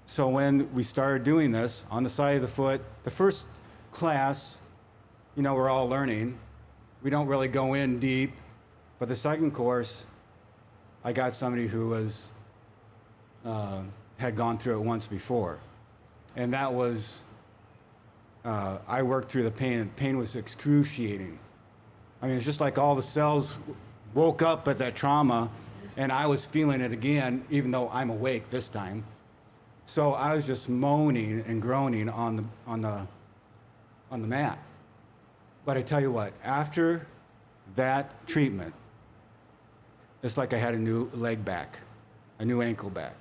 Speaker 7: so when we started doing this on the side of the foot, the first class, you know, we're all learning. We don't really go in deep. But the second course, I got somebody who was had gone through it once before. And that was, I worked through the pain, and pain was excruciating. I mean, it's just like all the cells woke up at that trauma, and I was feeling it again, even though I'm awake this time. So I was just moaning and groaning on the mat. But I tell you what, after that treatment, it's like I had a new leg back, a new ankle back.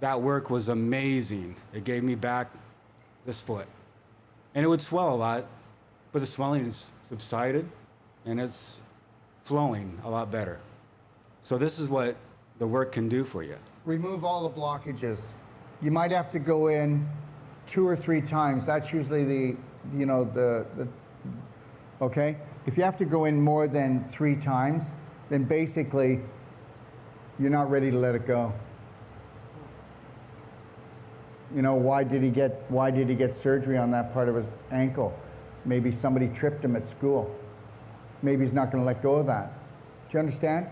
Speaker 7: That work was amazing. It gave me back this foot. And it would swell a lot, but the swelling has subsided, and it's flowing a lot better. So this is what the work can do for you.
Speaker 2: Remove all the blockages. You might have to go in 2 or 3 times. That's usually the okay? If you have to go in more than 3 times, then basically you're not ready to let it go. You know, why did he get surgery on that part of his ankle? Maybe somebody tripped him at school. Maybe he's not going to let go of that. Do you understand?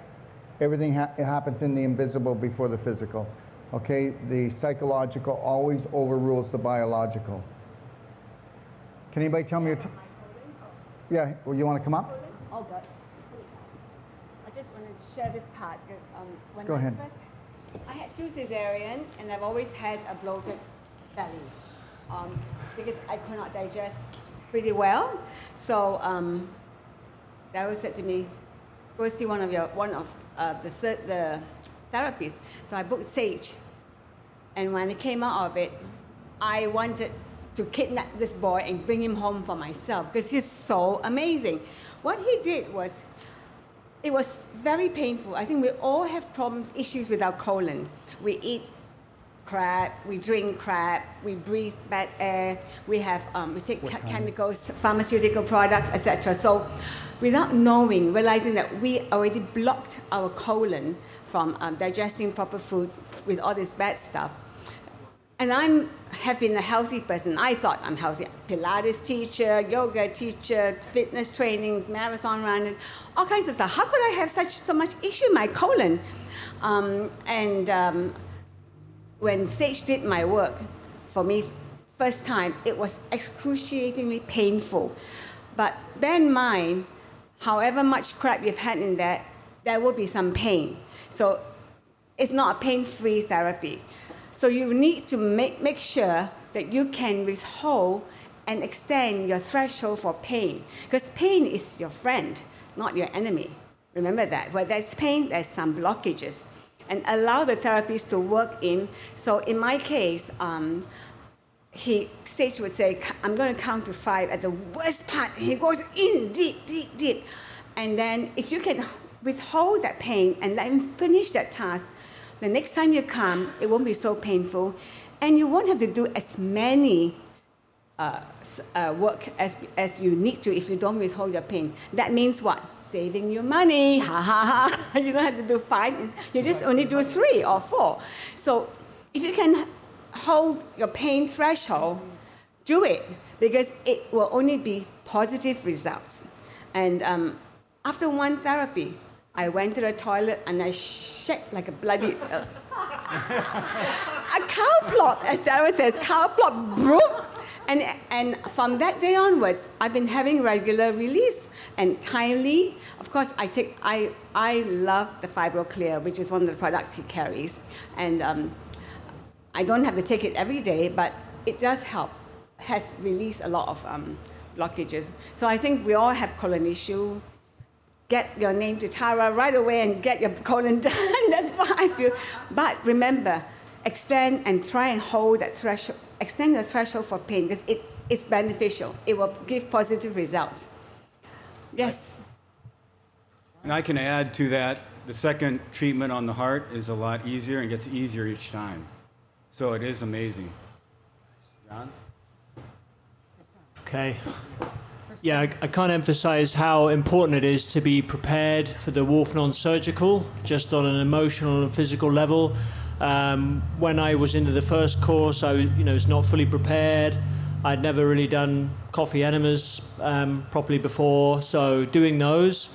Speaker 2: Everything it happens in the invisible before the physical. Okay? The psychological always overrules the biological. Can anybody tell me your... Yeah, well, you want to come up?
Speaker 8: Oh, God. I just wanted to share this part. When
Speaker 2: Go ahead.
Speaker 8: I had 2 cesarean, and I've always had a bloated belly because I could not digest pretty well. So Daryl said to me, "Go see one of the therapists." So I booked Sage, and when I came out of it, I wanted to kidnap this boy and bring him home for myself because he's so amazing. What he did was, it was very painful. I think we all have problems, issues with our colon. We eat crap, we drink crap, we breathe bad air, we take chemicals, pharmaceutical products, etc. So without knowing, realizing that we already blocked our colon from digesting proper food with all this bad stuff. And I have been a healthy person. I thought I'm healthy. Pilates teacher, yoga teacher, fitness training, marathon running, all kinds of stuff. How could I have so much issue in my colon? When Sage did my work, for me, first time, it was excruciatingly painful. But bear in mind, however much crap you've had in there will be some pain. So it's not a pain-free therapy. So you need to make sure that you can withhold and extend your threshold for pain. Because pain is your friend, not your enemy. Remember that. Where there's pain, there's some blockages. and allow the therapist to work in. So in my case, Sage would say, I'm going to count to 5 at the worst part. He goes in deep, deep, deep. And then if you can withhold that pain and let him finish that task, the next time you come, it won't be so painful. And you won't have to do as many work as you need to if you don't withhold your pain. That means what? Saving you money. Ha ha ha. You don't have to do 5. You just only do 3 or 4. So if you can hold your pain threshold, do it, because it will only be positive results. And after one therapy, I went to the toilet and I shed like a bloody, a cow plop, as Darryl says, cow plop, broom. And from that day onwards, I've been having regular release and timely. Of course, I love the FibroClear, which is one of the products he carries. And I don't have to take it every day, but it does help, has released a lot of blockages. So I think we all have colon issue. Get your name to Tara right away and get your colon done. That's what I feel. But remember, extend and try and hold that threshold, extend the threshold for pain, because it's beneficial. It will give positive results. Yes?
Speaker 7: And I can add to that, the second treatment on the heart is a lot easier and gets easier each time. So it is amazing. John?
Speaker 9: Okay. Yeah, I can't emphasize how important it is to be prepared for the Wolf non-surgical, just on an emotional and physical level. When I was into the first course, I was not fully prepared. I'd never really done coffee enemas properly before, so doing those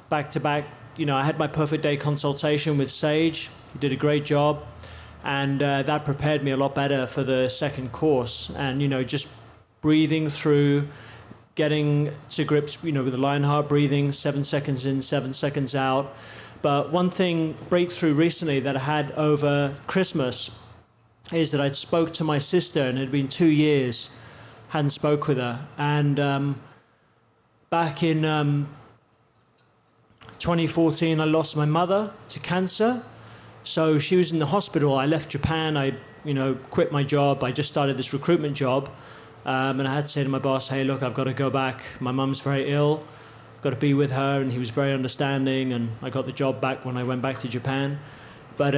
Speaker 9: back to back, I had my perfect day consultation with Sage. He did a great job, and that prepared me a lot better for the second course. And just breathing through, getting to grips, with the Lionheart breathing, 7 seconds in, 7 seconds out. But one breakthrough recently that I had over Christmas is that I'd spoke to my sister, and it had been 2 years, hadn't spoke with her. And back in 2014, I lost my mother to cancer. So she was in the hospital. I left Japan. I, quit my job. I just started this recruitment job. And I had to say to my boss, hey, look, I've got to go back. My mum's very ill. I've got to be with her. And he was very understanding. And I got the job back when I went back to Japan. But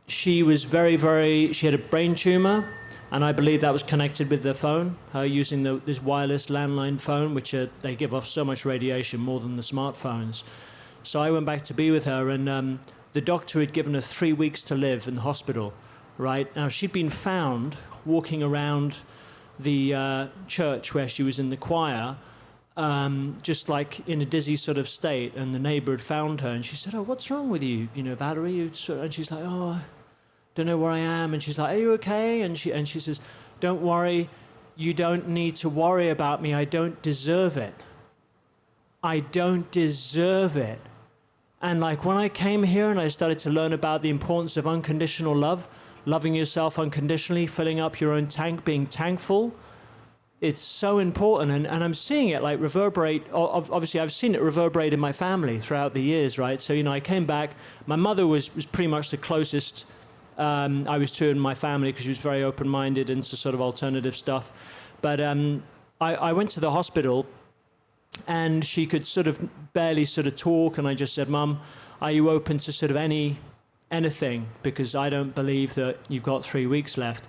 Speaker 9: she was she had a brain tumor. And I believe that was connected with the phone, her using this wireless landline phone, which they give off so much radiation, more than the smartphones. So I went back to be with her. And the doctor had given her 3 weeks to live in the hospital, right? Now, she'd been found walking around the church where she was in the choir, just like in a dizzy sort of state, and the neighbor had found her, and she said, oh, what's wrong with you, Valerie? And she's like, oh, I don't know where I am. And she's like, are you okay? And she says, don't worry, you don't need to worry about me. I don't deserve it. I don't deserve it. And like when I came here and I started to learn about the importance of unconditional love, loving yourself unconditionally, filling up your own tank, being tankful, it's so important. And I'm seeing it like reverberate. Obviously, I've seen it reverberate in my family throughout the years, right? So, I came back. My mother was pretty much the closest I was to in my family, because she was very open-minded into sort of alternative stuff. But I went to the hospital, and she could sort of barely sort of talk. And I just said, Mum, are you open to sort of anything, because I don't believe that you've got 3 weeks left.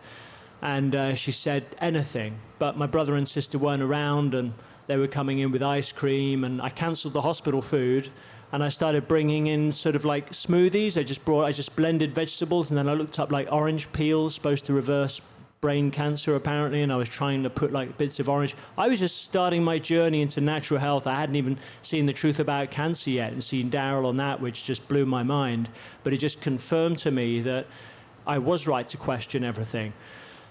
Speaker 9: And she said anything, but my brother and sister weren't around, and they were coming in with ice cream, and I cancelled the hospital food, and I started bringing in sort of like smoothies. I just blended vegetables, and then I looked up like orange peels, supposed to reverse brain cancer apparently, and I was trying to put like bits of orange. I was just starting my journey into natural health. I hadn't even seen the truth about cancer yet, and seeing Daryl on that, which just blew my mind. But it just confirmed to me that I was right to question everything.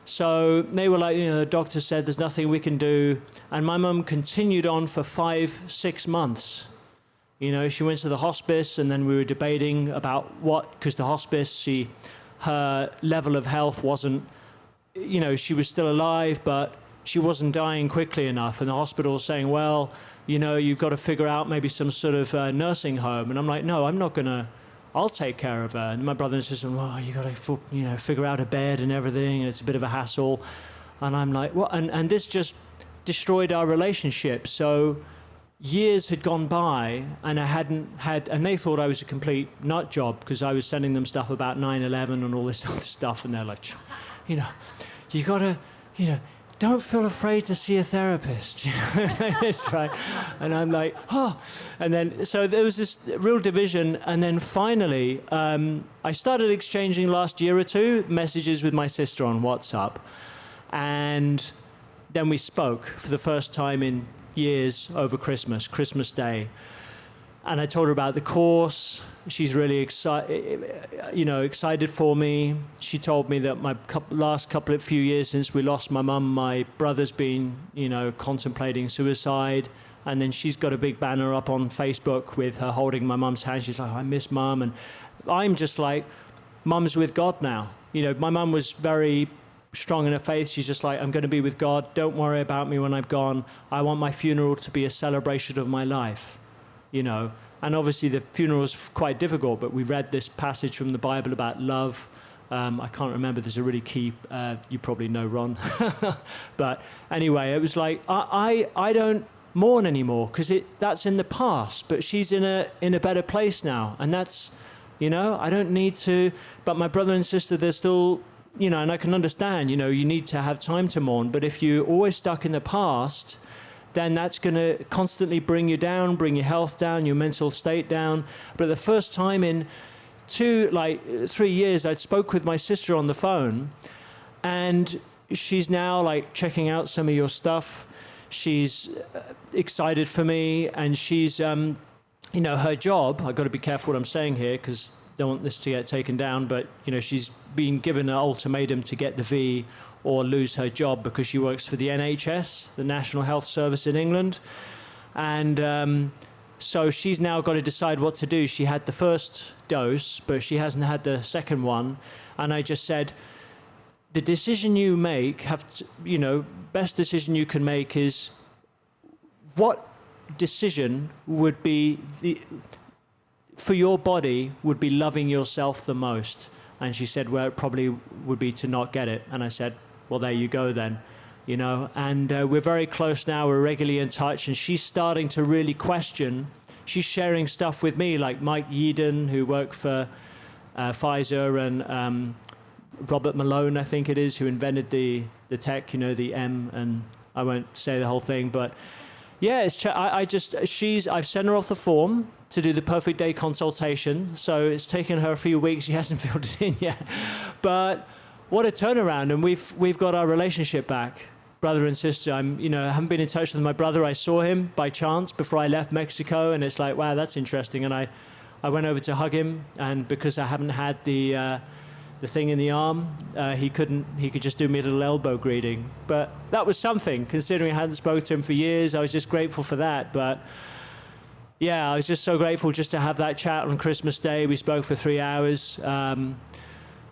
Speaker 9: So they were like, the doctor said there's nothing we can do. And my mum continued on for 5-6 months. She went to the hospice, and then we were debating about because the hospice, her level of health wasn't, she was still alive, but she wasn't dying quickly enough. And the hospital was saying, well, you've got to figure out maybe some sort of nursing home. And I'm like, no, I'm not going I'll take care of her. And my brother and sister, well, you got to, figure out a bed and everything, and it's a bit of a hassle. And I'm like, what? And this just destroyed our relationship. So years had gone by, and I hadn't had, and they thought I was a complete nut job because I was sending them stuff about 9/11 and all this other stuff, and they're like, you got to, don't feel afraid to see a therapist. It's right. And I'm like, oh. And then, so there was this real division. And then finally, I started exchanging last year or two messages with my sister on WhatsApp. And then we spoke for the first time in years over Christmas Day. And I told her about the course. She's really excited for me. She told me that my last few years since we lost my mum, my brother's been, contemplating suicide. And then she's got a big banner up on Facebook with her holding my mum's hand. She's like, I miss mum. And I'm just like, mum's with God now. My mum was very strong in her faith. She's just like, I'm going to be with God. Don't worry about me when I'm gone. I want my funeral to be a celebration of my life. And obviously the funeral was quite difficult, but we read this passage from the Bible about love. I can't remember, there's a really key, you probably know, Ron. But anyway, it was like, I don't mourn anymore because that's in the past, but she's in a better place now. And that's, I don't need to, but my brother and sister, they're still, and I can understand, you need to have time to mourn. But if you're always stuck in the past, then that's going to constantly bring you down, bring your health down, your mental state down. But the first time in 3 years, I spoke with my sister on the phone, and she's now checking out some of your stuff. She's excited for me, and she's, her job, I've got to be careful what I'm saying here because don't want this to get taken down, but, she's been given an ultimatum to get the V or lose her job because she works for the NHS, the National Health Service in England. And so she's now got to decide what to do. She had the first dose, but she hasn't had the second one. And I just said, the decision you make, best decision you can make is what decision would be for your body would be loving yourself the most. And she said, well, it probably would be to not get it. And I said, well, there you go then, and we're very close now. We're regularly in touch, and she's starting to really question. She's sharing stuff with me, like Mike Yeadon, who worked for Pfizer, and Robert Malone, I think it is, who invented the tech, the M, and I won't say the whole thing, but yeah, I've sent her off the form to do the perfect day consultation. So it's taken her a few weeks. She hasn't filled it in yet, but what a turnaround. And we've got our relationship back, brother and sister. I haven't been in touch with my brother. I saw him by chance before I left Mexico, and it's like, wow, that's interesting. And I went over to hug him, and because I haven't had the thing in the arm, he could just do me a little elbow greeting. But that was something, considering I hadn't spoken to him for years. I was just grateful for that. But yeah, I was just so grateful just to have that chat on Christmas Day. We spoke for 3 hours.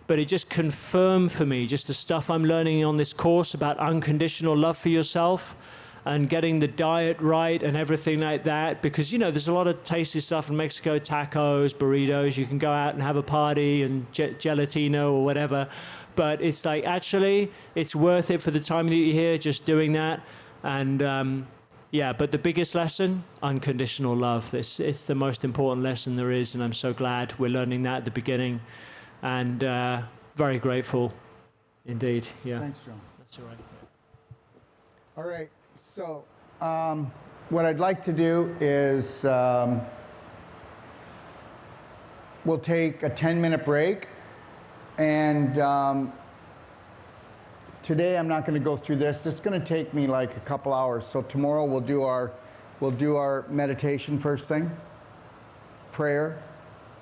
Speaker 9: But it just confirmed for me just the stuff I'm learning on this course about unconditional love for yourself and getting the diet right and everything like that. Because, there's a lot of tasty stuff in Mexico, tacos, burritos. You can go out and have a party and gelatino or whatever. But it's like, actually, it's worth it for the time that you're here just doing that. And but the biggest lesson, unconditional love. It's the most important lesson there is. And I'm so glad we're learning that at the beginning. And very grateful indeed. Yeah.
Speaker 2: Thanks, John.
Speaker 9: That's all right.
Speaker 2: All right. So what I'd like to do is we'll take a 10-minute break. And today I'm not going to go through this. This is going to take me like a couple hours. So tomorrow we'll do our meditation first thing, prayer,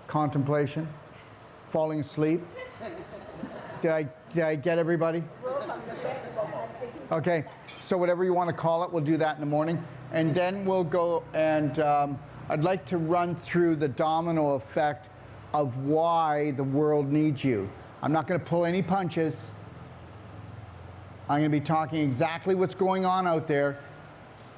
Speaker 2: contemplation, falling asleep. Did I get everybody? Okay, so whatever you want to call it, we'll do that in the morning. And then we'll go and I'd like to run through the domino effect of why the world needs you. I'm not going to pull any punches. I'm going to be talking exactly what's going on out there.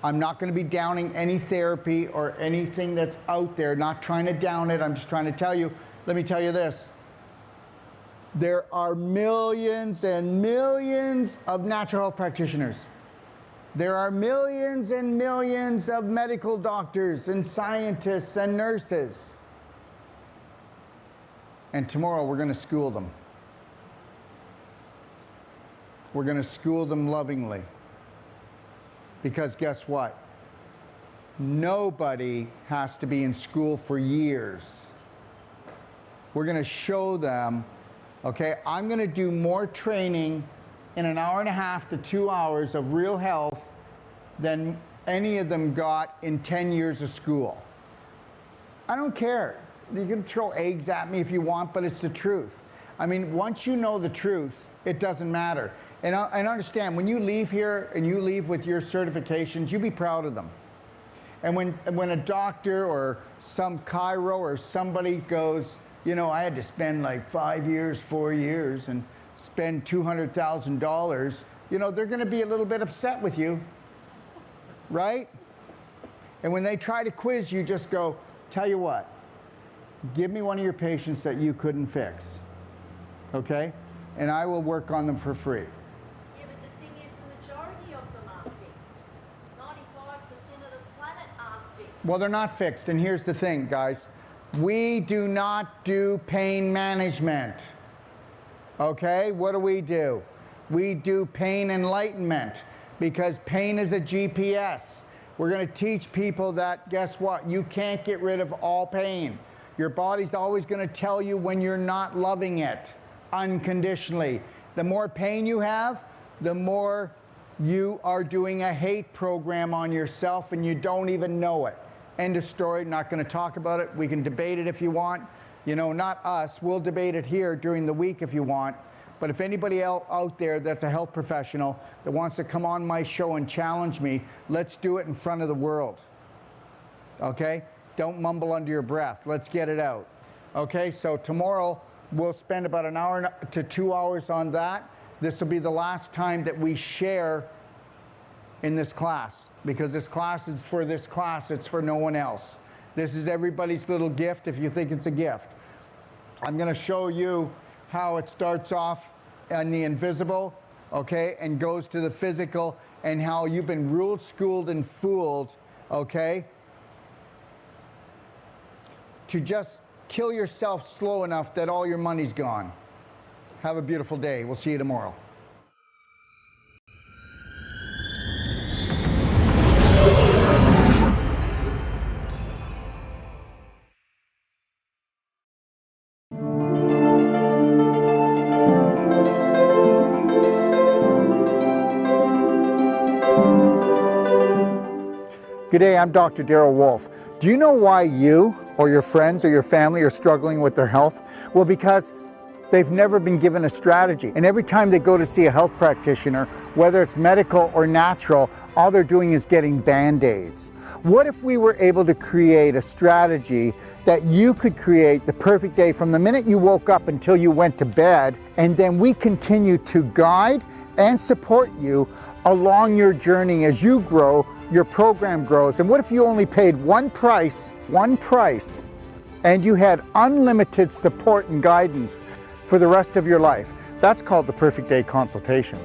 Speaker 2: I'm not going to be downing any therapy or anything that's out there, not trying to down it. I'm just trying to tell you, Let me tell you this. There are millions and millions of natural health practitioners. There are millions and millions of medical doctors and scientists and nurses. And tomorrow we're going to school them. We're going to school them lovingly. Because guess what? Nobody has to be in school for years. We're going to show them, okay, I'm going to do more training in an hour and a half to 2 hours of real health than any of them got in 10 years of school. I don't care. You can throw eggs at me if you want, but it's the truth. I mean, once you know the truth, it doesn't matter. And I understand, when you leave here and you leave with your certifications, you be proud of them. And when a doctor or some chiro or somebody goes, you know, I had to spend like 5 years, 4 years and spend $200,000, you know, they're going to be a little bit upset with you, right? And when they try to quiz you, just go, tell you what, give me one of your patients that you couldn't fix, okay? And I will work on them for free.
Speaker 3: Yeah, but the thing is, the majority of them aren't fixed. 95% of the planet aren't fixed.
Speaker 2: Well, they're not fixed, and here's the thing, guys. We do not do pain management, okay? What do? We do pain enlightenment, because pain is a GPS. We're going to teach people that, guess what? You can't get rid of all pain. Your body's always going to tell you when you're not loving it unconditionally. The more pain you have, the more you are doing a hate program on yourself and you don't even know it. End of story. Not going to talk about it. We can debate it if you want. You know, not us. We'll debate it here during the week if you want. But if anybody else out there that's a health professional that wants to come on my show and challenge me, let's do it in front of the world. Okay? Don't mumble under your breath. Let's get it out. Okay? So tomorrow we'll spend about an hour to 2 hours on that. This will be the last time that we share in this class, because this class is for this class, it's for no one else. This is everybody's little gift if you think it's a gift. I'm going to show you how it starts off on the invisible, okay, and goes to the physical, and how you've been ruled, schooled, and fooled, okay, to just kill yourself slow enough that all your money's gone. Have a beautiful day. We'll see you tomorrow. Good day, I'm Dr. Darrell Wolfe. Do you know why you or your friends or your family are struggling with their health? Well, because they've never been given a strategy. And every time they go to see a health practitioner, whether it's medical or natural, all they're doing is getting Band-Aids. What if we were able to create a strategy that you could create the perfect day from the minute you woke up until you went to bed, and then we continue to guide and support you along your journey as you grow, your program grows. And what if you only paid one price, and you had unlimited support and guidance for the rest of your life? That's called the Perfect Day Consultation.